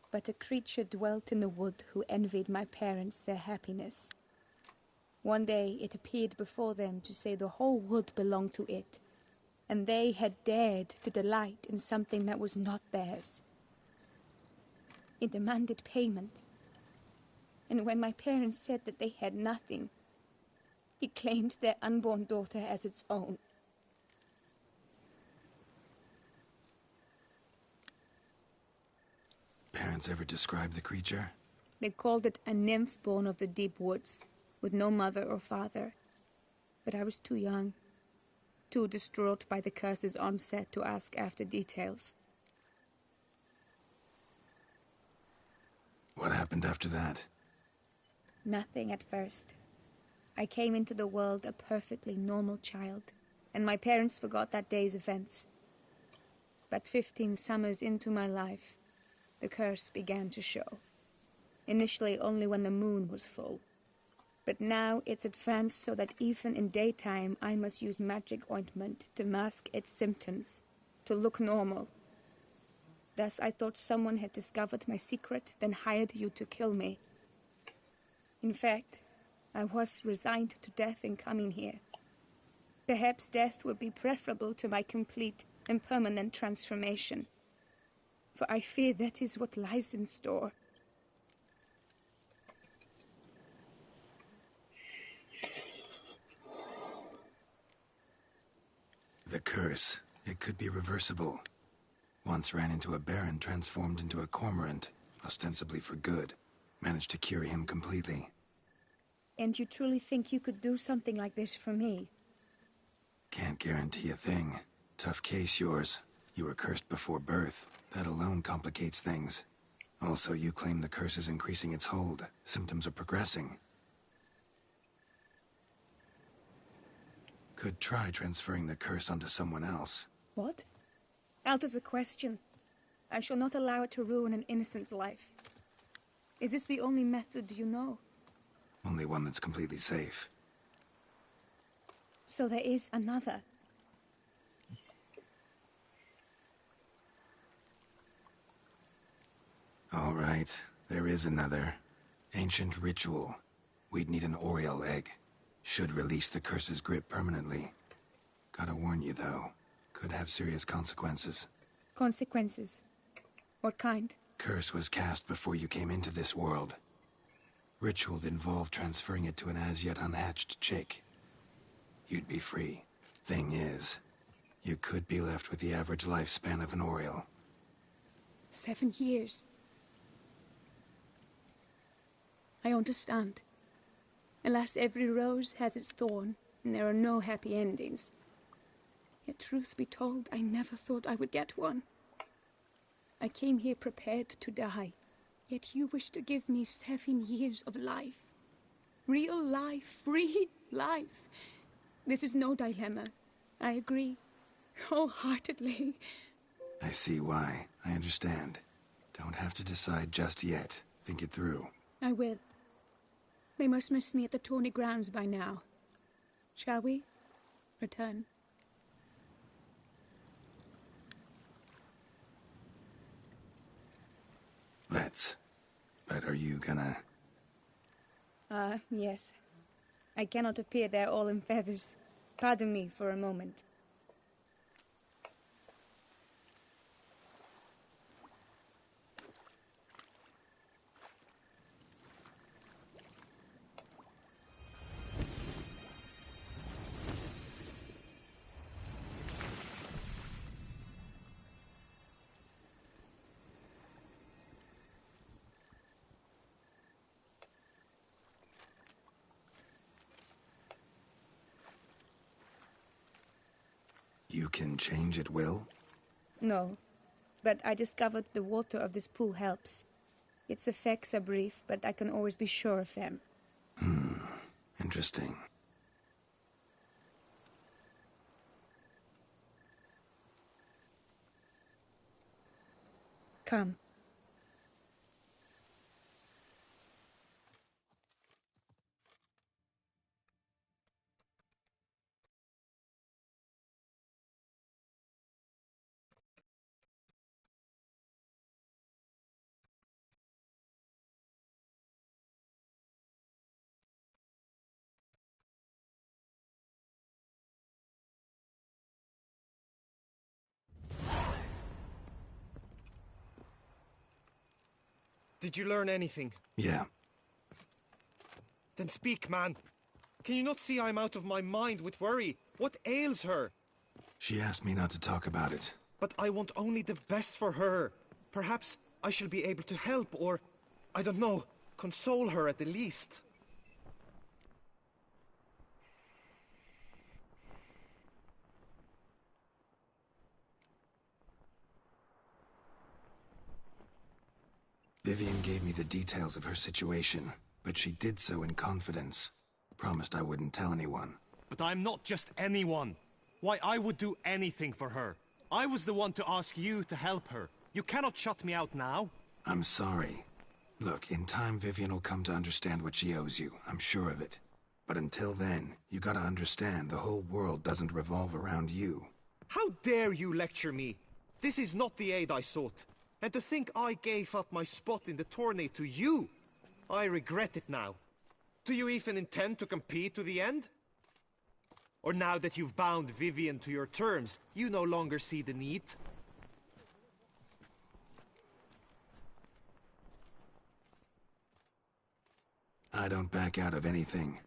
Speaker 10: But a creature dwelt in the wood who envied my parents their happiness. One day it appeared before them to say the whole wood belonged to it, and they had dared to delight in something that was not theirs. It demanded payment. And when my parents said that they had nothing, He claimed their unborn daughter as its own.
Speaker 6: Parents ever describe the creature?
Speaker 10: They called it a nymph born of the deep woods, with no mother or father. But I was too young, too distraught by the curse's onset to ask after details.
Speaker 6: What happened after that?
Speaker 10: Nothing at first. I came into the world a perfectly normal child, and my parents forgot that day's events. But 15 summers into my life, the curse began to show. Initially only when the moon was full. But now it's advanced so that even in daytime I must use magic ointment to mask its symptoms, to look normal. Thus I thought someone had discovered my secret, then hired you to kill me. In fact, I was resigned to death in coming here. Perhaps death would be preferable to my complete and permanent transformation. For I fear that is what lies in store.
Speaker 6: The curse. It could be reversible. Once ran into a baron transformed into a cormorant, ostensibly for good. Managed to cure him completely.
Speaker 10: And you truly think you could do something like this for me?
Speaker 6: Can't guarantee a thing. Tough case, yours. You were cursed before birth. That alone complicates things. Also, you claim the curse is increasing its hold. Symptoms are progressing. Could try transferring the curse onto someone else.
Speaker 10: What? Out of the question. I shall not allow it to ruin an innocent's life. Is this the only method you know?
Speaker 6: Only one that's completely safe.
Speaker 10: So there is another.
Speaker 6: All right, there is another. Ancient ritual. We'd need an Oriole egg. Should release the curse's grip permanently. Gotta warn you, though. Could have serious consequences.
Speaker 10: Consequences? What kind?
Speaker 6: Curse was cast before you came into this world. Ritual involved transferring it to an as-yet unhatched chick. You'd be free. Thing is, you could be left with the average lifespan of an Oriole.
Speaker 10: 7 years. I understand. Alas, every rose has its thorn, and there are no happy endings. Yet truth be told, I never thought I would get one. I came here prepared to die, yet you wish to give me 7 years of life. Real life, free life. This is no dilemma. I agree, wholeheartedly.
Speaker 6: I see why. I understand. Don't have to decide just yet. Think it through.
Speaker 10: I will. They must miss me at the tourney grounds by now. Shall we? Return.
Speaker 6: Let's. But are you gonna...
Speaker 10: Yes. I cannot appear there all in feathers. Pardon me for a moment.
Speaker 6: You can change at will?
Speaker 10: No, but I discovered the water of this pool helps. Its effects are brief, but I can always be sure of them.
Speaker 6: Interesting.
Speaker 10: Come.
Speaker 12: Did you learn anything?
Speaker 6: Yeah.
Speaker 12: Then speak, man. Can you not see I'm out of my mind with worry? What ails her?
Speaker 6: She asked me not to talk about it.
Speaker 12: But I want only the best for her. Perhaps I shall be able to help, or, I don't know, console her at the least.
Speaker 6: Vivian gave me the details of her situation, but she did so in confidence. Promised I wouldn't tell anyone.
Speaker 12: But I'm not just anyone. Why, I would do anything for her. I was the one to ask you to help her. You cannot shut me out now.
Speaker 6: I'm sorry. Look, in time Vivian will come to understand what she owes you. I'm sure of it. But until then, you gotta understand the whole world doesn't revolve around you.
Speaker 12: How dare you lecture me? This is not the aid I sought. And to think I gave up my spot in the tourney to you, I regret it now. Do you even intend to compete to the end? Or now that you've bound Vivian to your terms, you no longer see the need?
Speaker 6: I don't back out of anything.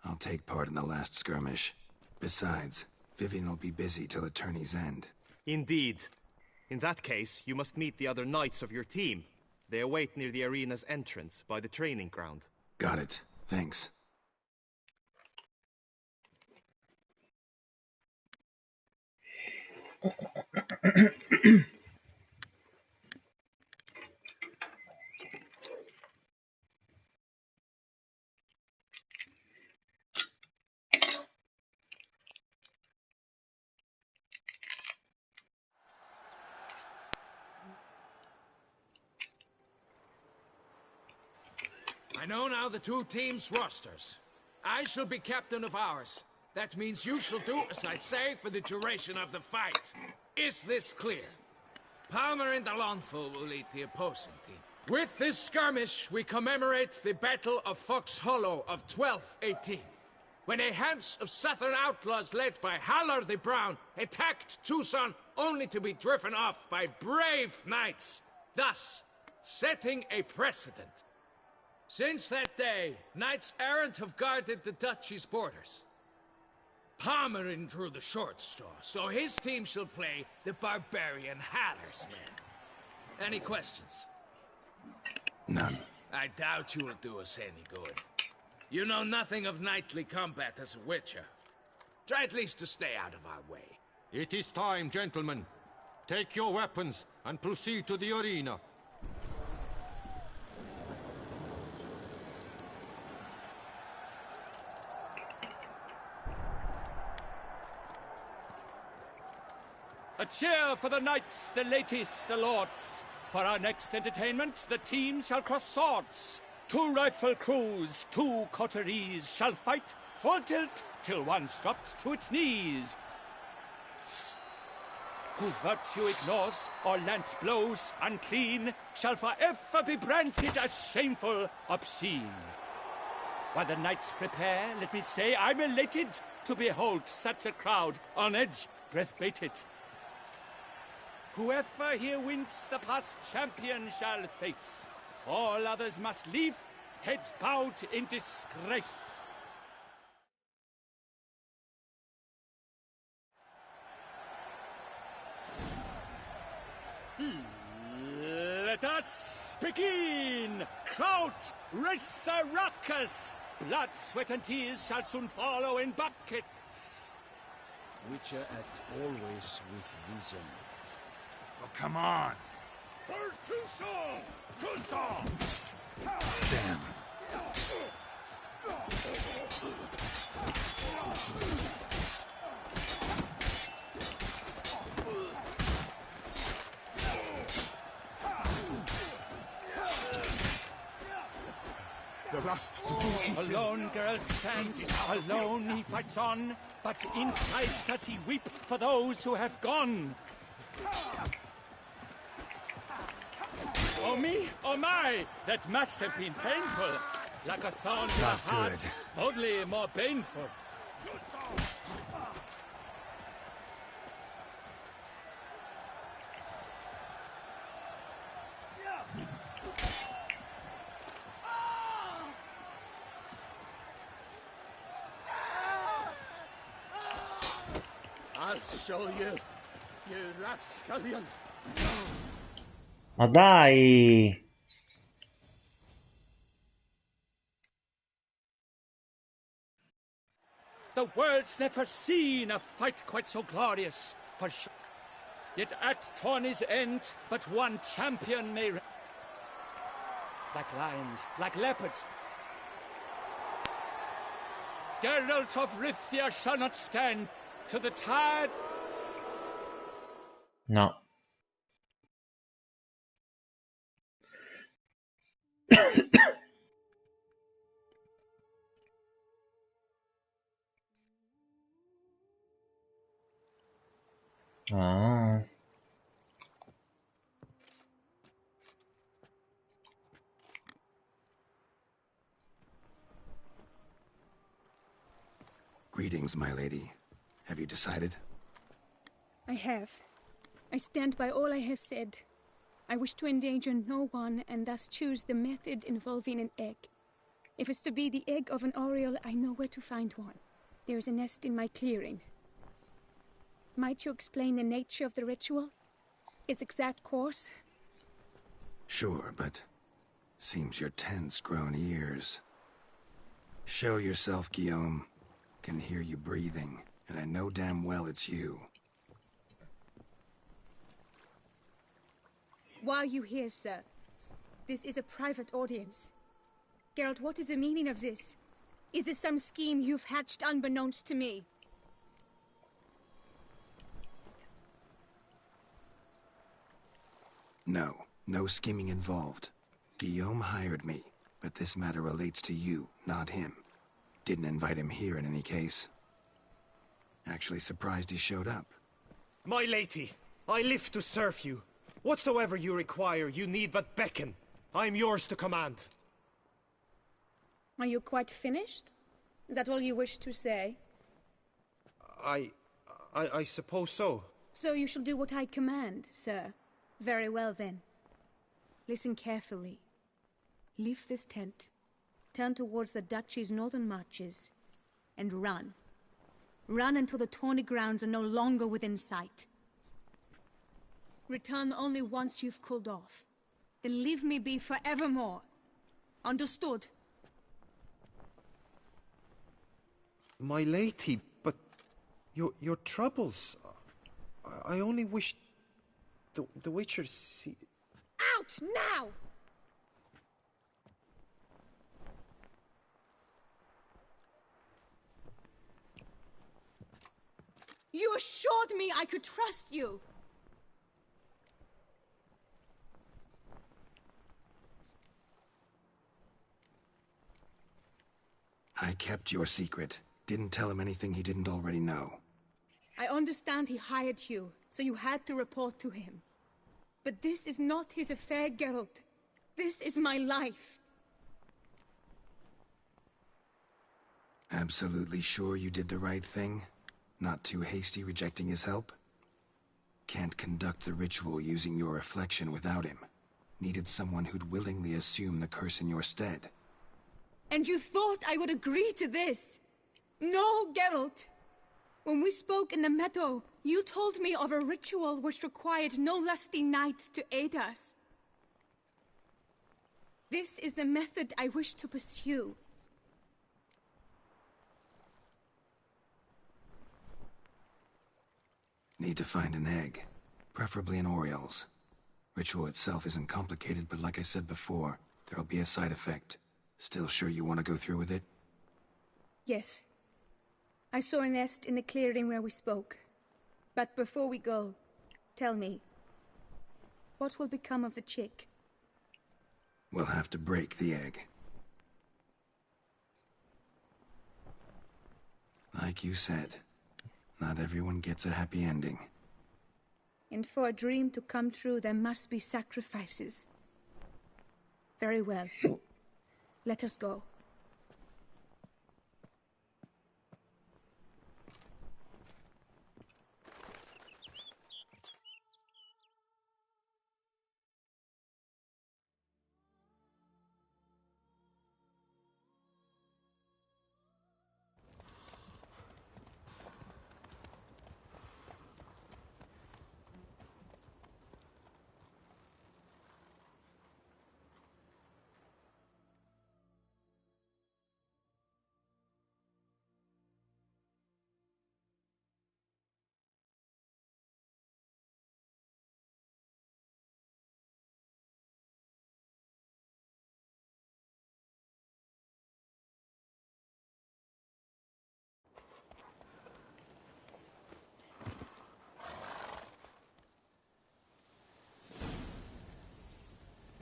Speaker 6: I'll take part in the last skirmish. Besides, Vivian will be busy till the tourney's end.
Speaker 12: Indeed. In that case, you must meet the other knights of your team. They await near the arena's entrance, by the training ground.
Speaker 6: Got it. Thanks.
Speaker 13: I know now the two teams' rosters. I shall be captain of ours. That means you shall do as I say for the duration of the fight. Is this clear? Palmer and Alonso will lead the opposing team. With this skirmish, we commemorate the Battle of Fox Hollow of 1218, when a Hans of Southern outlaws led by Haller the Brown attacked Tucson only to be driven off by brave knights, thus setting a precedent. Since that day, knights errant have guarded the duchy's borders. Palmerin drew the short straw, so his team shall play the barbarian Haller's men. Any questions?
Speaker 6: None.
Speaker 13: I doubt you will do us any good. You know nothing of knightly combat as a witcher. Try at least to stay out of our way.
Speaker 5: It is time, gentlemen. Take your weapons and proceed to the arena.
Speaker 15: A cheer for the knights, the ladies, the lords. For our next entertainment, the team shall cross swords. 2 rifle crews, 2 coteries shall fight full tilt till one's dropped to its knees. Who virtue ignores or lance blows unclean shall forever be branded as shameful, obscene. While the knights prepare, let me say I'm elated to behold such a crowd on edge, breath-baited. Whoever here wins the past champion shall face. All others must leave, heads bowed in disgrace. Let us begin! Kraut, Resurrecus! Blood, sweat, and tears shall soon follow in buckets.
Speaker 17: Witcher act always with reason.
Speaker 6: Oh, come on!
Speaker 4: For Tucson! Tucson!
Speaker 6: Damn.
Speaker 4: The lust to do evil.
Speaker 15: Alone Geralt stands, alone he fights on, but inside does he weep for those who have gone. Oh me, oh my, that must have been painful. Like a thorn to the heart, oddly more painful.
Speaker 5: I'll show you, you rapscallion.
Speaker 1: Ma dai!
Speaker 15: The world's never seen a fight quite so glorious, for sure. Yet at tourney's end, but one champion may... Like lions, like leopards. Geralt of Rivia shall not stand to the tide.
Speaker 1: No. Ah.
Speaker 6: Greetings, my lady. Have you decided?
Speaker 14: I have. I stand by all I have said. I wish to endanger no one, and thus choose the method involving an egg. If it's to be the egg of an oriole, I know where to find one. There is a nest in my clearing. Might you explain the nature of the ritual? Its exact course?
Speaker 6: Sure, but... seems your tense grown ears. Show yourself, Guillaume. Can hear you breathing, and I know damn well it's you.
Speaker 14: Why are you here, sir? This is a private audience. Geralt, what is the meaning of this? Is this some scheme you've hatched unbeknownst to me?
Speaker 6: No, no scheming involved. Guillaume hired me, but this matter relates to you, not him. Didn't invite him here in any case. Actually surprised he showed up.
Speaker 12: My lady, I live to serve you. Whatsoever you require, you need but beckon. I am yours to command.
Speaker 14: Are you quite finished? Is that all you wish to say?
Speaker 12: I suppose so.
Speaker 14: So you shall do what I command, sir. Very well, then. Listen carefully. Leave this tent, turn towards the duchy's northern marches, and run. Run until the tourney grounds are no longer within sight. Return only once you've cooled off. Then leave me be forevermore. Understood?
Speaker 12: My lady, but your troubles. I only wish the Witcher see...
Speaker 14: Out now! You assured me I could trust you!
Speaker 6: I kept your secret. Didn't tell him anything he didn't already know.
Speaker 14: I understand he hired you, so you had to report to him. But this is not his affair, Geralt. This is my life.
Speaker 6: Absolutely sure you did the right thing? Not too hasty rejecting his help? Can't conduct the ritual using your reflection without him. Needed someone who'd willingly assume the curse in your stead.
Speaker 14: And you thought I would agree to this? No, Geralt. When we spoke in the meadow, you told me of a ritual which required no lusty knights to aid us. This is the method I wish to pursue.
Speaker 6: Need to find an egg, preferably an oriole's. Ritual itself isn't complicated, but like I said before, there'll be a side effect. Still sure you want to go through with it?
Speaker 14: Yes. I saw a nest in the clearing where we spoke. But before we go, tell me, what will become of the chick?
Speaker 6: We'll have to break the egg. Like you said, not everyone gets a happy ending.
Speaker 14: And for a dream to come true, there must be sacrifices. Very well. Let us go.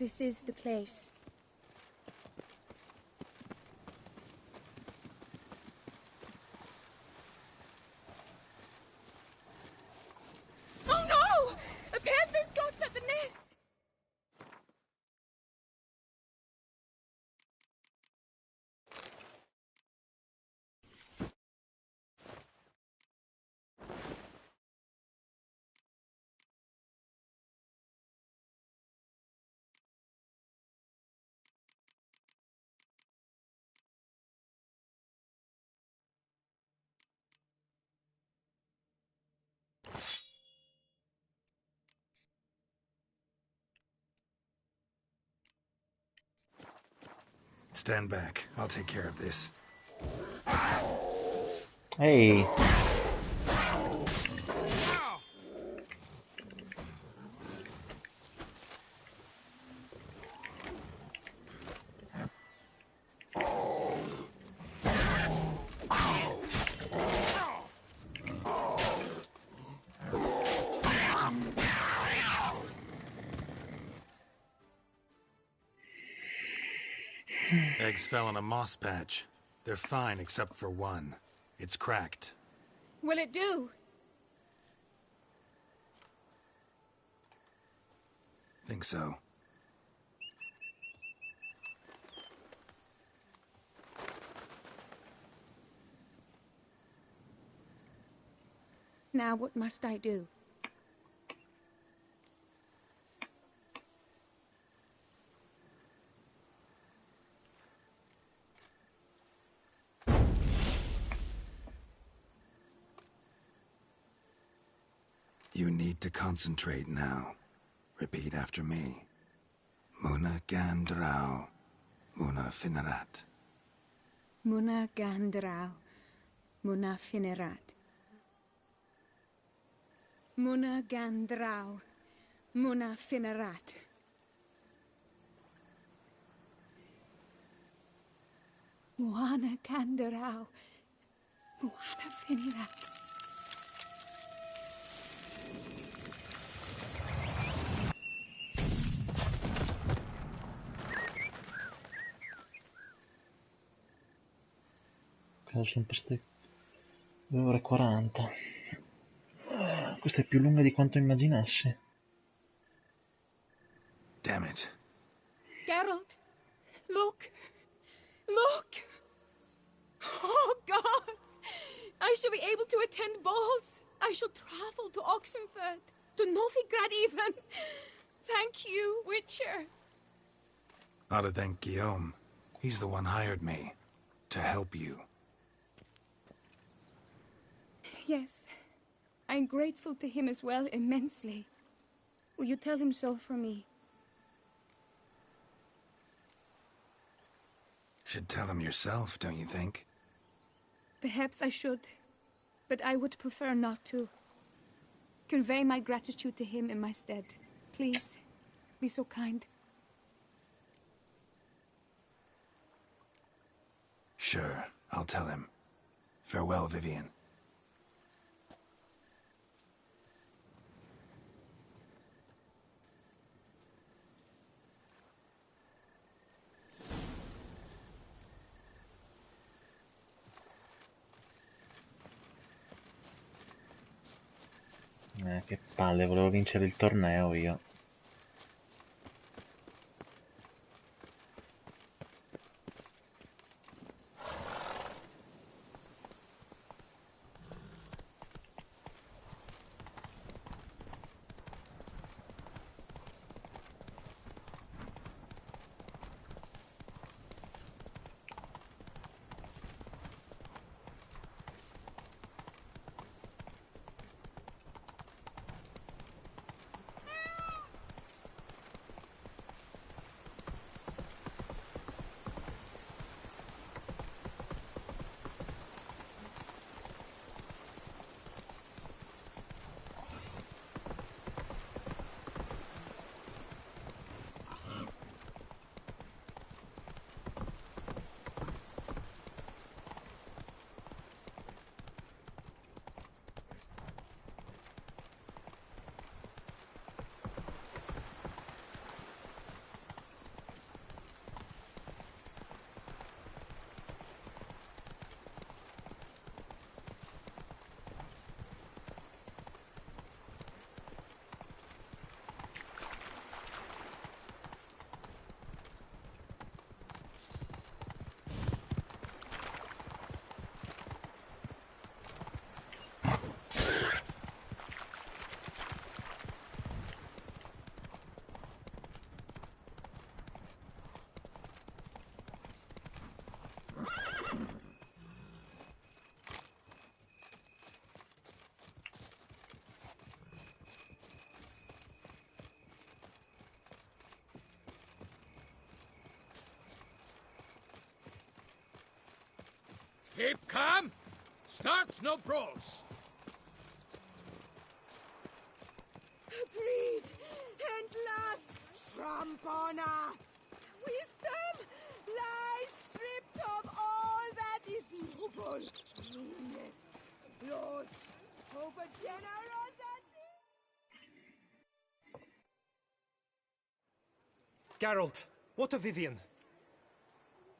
Speaker 10: This is the place.
Speaker 14: Oh no! A panther's got at the nest!
Speaker 6: Stand back. I'll take care of this.
Speaker 1: Ehi!
Speaker 6: Eggs fell in a moss patch. They're fine except for one. It's cracked.
Speaker 14: Will it do?
Speaker 6: Think so.
Speaker 10: Now what must I do?
Speaker 6: You need to concentrate now. Repeat after me. Muna Gandrau, Muna Finerat.
Speaker 10: Muna Gandrau, Muna Finerat. Muna Gandrau, Muna Finerat. Muana Gandrau, Muana Finerat.
Speaker 1: Sono sempre ste 2 ore e 40. Questa è più lunga di quanto immaginassi.
Speaker 6: Damn it.
Speaker 14: Geralt, look! Look! Oh, gods! I shall be able to attend balls. I shall travel to Oxenfurt, to Novigrad even. Thank you, Witcher.
Speaker 6: Ought to thank Guillaume. He's the one hired me. To help you.
Speaker 10: Yes, I'm grateful to him as well, immensely. Will you tell him so for me?
Speaker 6: Should tell him yourself, don't you think?
Speaker 10: Perhaps I should, but I would prefer not to. Convey my gratitude to him in my stead. Please, be so kind.
Speaker 6: Sure, I'll tell him. Farewell, Vivian.
Speaker 1: Che palle, volevo vincere il torneo io.
Speaker 13: Keep calm. Start no brawls.
Speaker 11: Breed and lust, Trampona. Wisdom lies stripped of all that is noble. Meanness, lords, over generosity.
Speaker 16: Geralt, what of Vivian?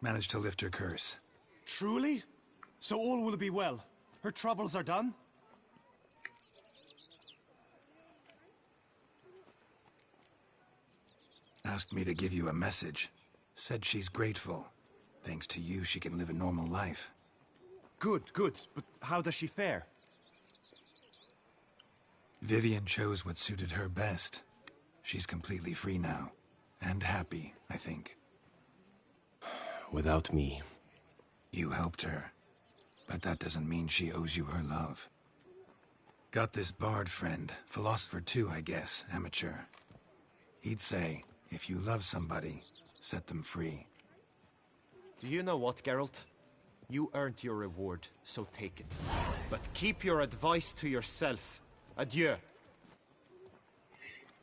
Speaker 6: Managed to lift her curse.
Speaker 16: Truly? So all will be well. Her troubles are done?
Speaker 6: Asked me to give you a message. Said she's grateful. Thanks to you, she can live a normal life.
Speaker 16: Good, good. But how does she fare?
Speaker 6: Vivian chose what suited her best. She's completely free now. And happy, I think.
Speaker 16: Without me.
Speaker 6: You helped her. But that doesn't mean she owes you her love. Got this bard friend. Philosopher too, I guess. Amateur. He'd say, if you love somebody, set them free.
Speaker 12: Do you know what, Geralt? You earned your reward, so take it. But keep your advice to yourself. Adieu.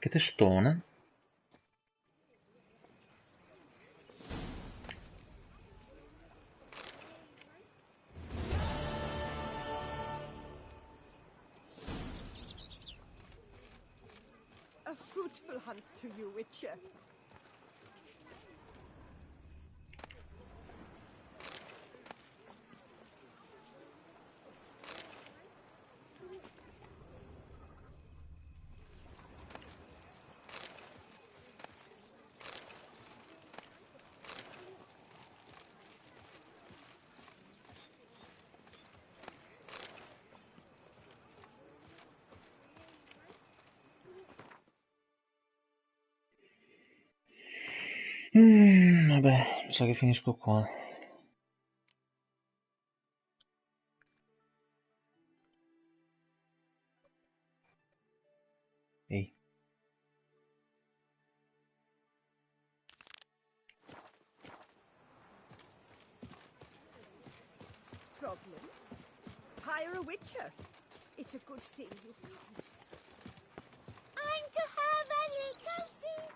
Speaker 1: Che testone.
Speaker 11: A fruitful hunt to you, Witcher.
Speaker 1: Vabbè, mi sa che finisco qua. Ehi.
Speaker 11: Problems? Hire a Witcher. It's a good thing you've come. I'm to have a little sis.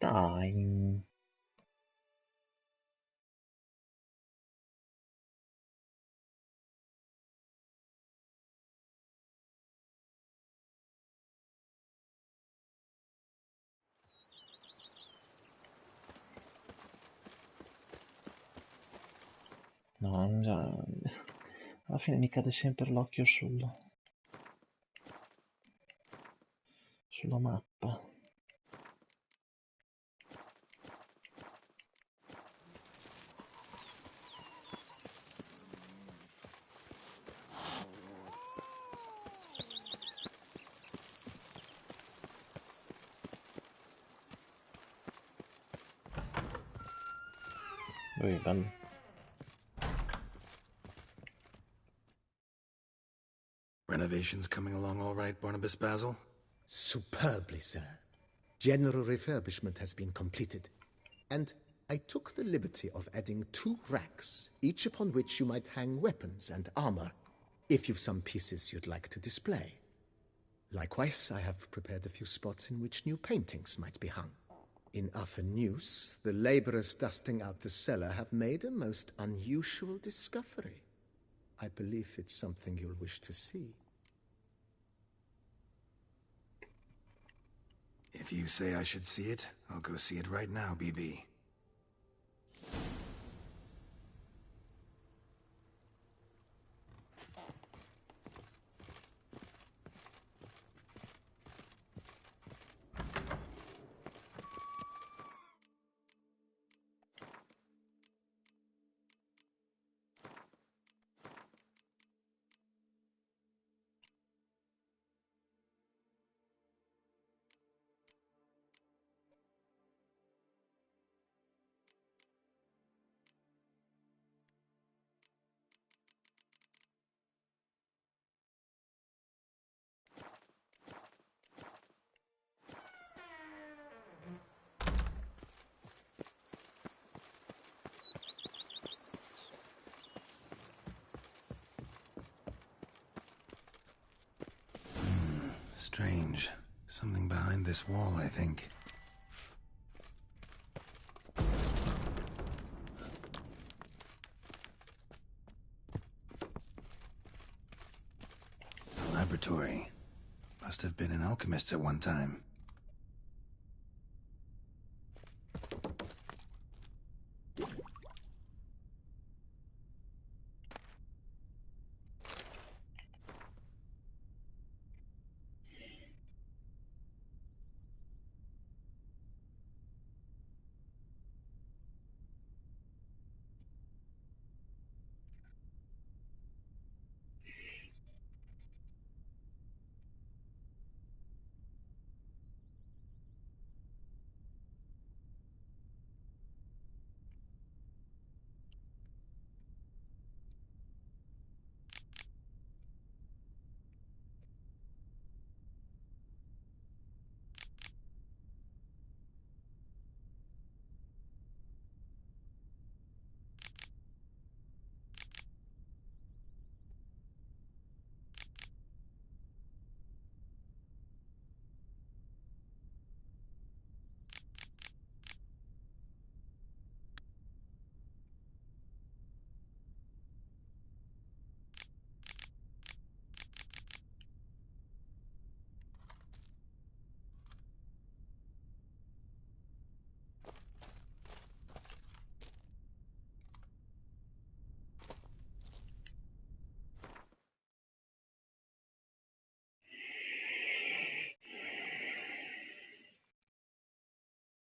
Speaker 1: Dai. No, alla fine mi cade sempre l'occhio sulla mappa. Bello.
Speaker 6: Renovations coming along all right, Barnabas Basil?
Speaker 9: Superbly, sir. General refurbishment has been completed. And I took the liberty of adding 2 racks, each upon which you might hang weapons and armor, if you've some pieces you'd like to display. Likewise, I have prepared a few spots in which new paintings might be hung. In News, the laborers dusting out the cellar have made a most unusual discovery. I believe it's something you'll wish to see.
Speaker 6: If you say I should see it, I'll go see it right now, BB. Strange. Something behind this wall, I think. A laboratory. Must have been an alchemist at one time.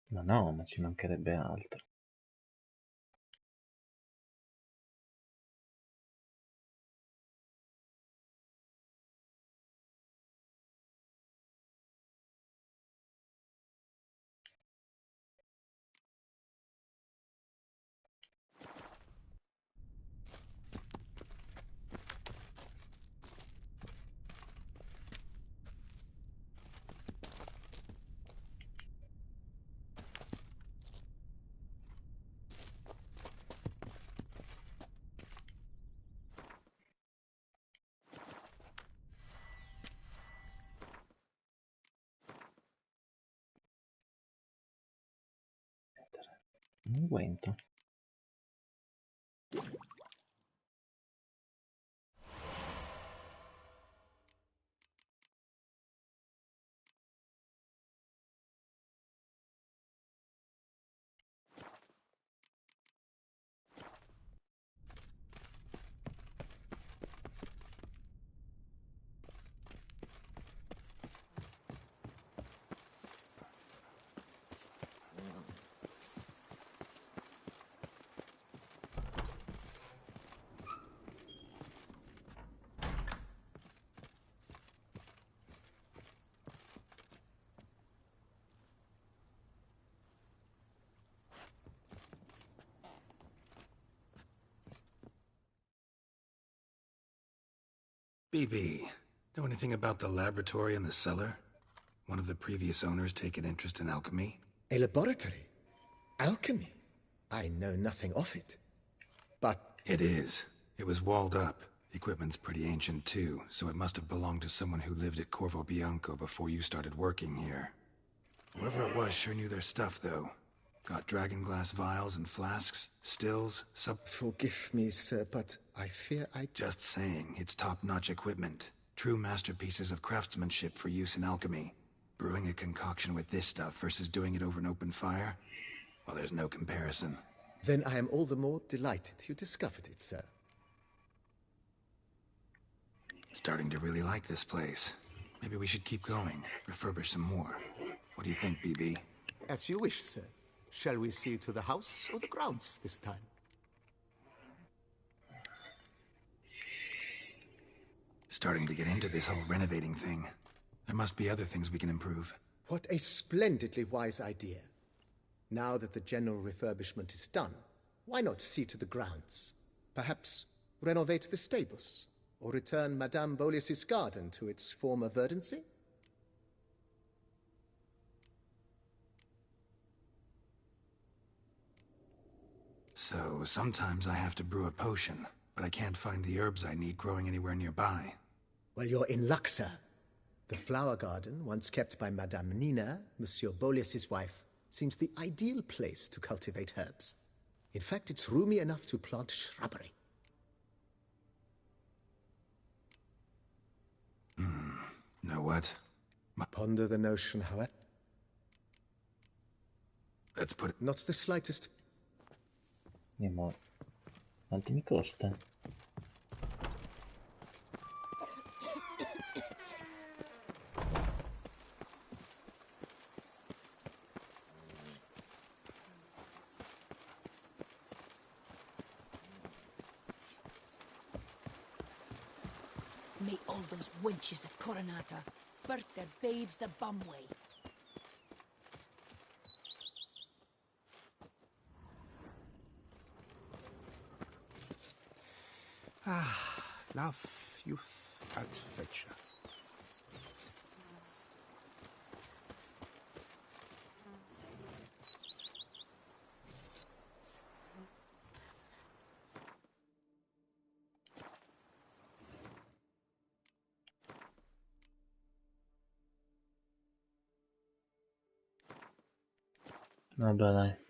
Speaker 1: Ma no, ma ci mancherebbe altro. Unguento.
Speaker 6: BB, know anything about the laboratory in the cellar? One of the previous owners take an interest in alchemy?
Speaker 9: A laboratory? Alchemy? I know nothing of it. But...
Speaker 6: It is. It was walled up. Equipment's pretty ancient too, so it must have belonged to someone who lived at Corvo Bianco before you started working here. Whoever it was sure knew their stuff, though. Got dragonglass vials and flasks, stills,
Speaker 9: Forgive me, sir, but I fear I...
Speaker 6: Just saying, it's top-notch equipment. True masterpieces of craftsmanship for use in alchemy. Brewing a concoction with this stuff versus doing it over an open fire? Well, there's no comparison.
Speaker 9: Then I am all the more delighted you discovered it, sir.
Speaker 6: Starting to really like this place. Maybe we should keep going, refurbish some more. What do you think, BB?
Speaker 9: As you wish, sir. Shall we see to the house or the grounds this time?
Speaker 6: Starting to get into this whole renovating thing. There must be other things we can improve.
Speaker 9: What a splendidly wise idea. Now that the general refurbishment is done, why not see to the grounds? Perhaps renovate the stables, or return Madame Bolis's garden to its former verdancy?
Speaker 6: So, sometimes I have to brew a potion, but I can't find the herbs I need growing anywhere nearby.
Speaker 9: Well, you're in luck, sir. The flower garden, once kept by Madame Nina, Monsieur Bolis's wife, seems the ideal place to cultivate herbs. In fact, it's roomy enough to plant shrubbery.
Speaker 6: Know what?
Speaker 9: Ponder the notion, however.
Speaker 6: Let's put it...
Speaker 9: Not the slightest.
Speaker 1: Ma quanto mi costa?
Speaker 18: May all those wenches at Coronata birth their babes the bum way.
Speaker 6: Love, youth, adventure.
Speaker 1: Vabbè dai.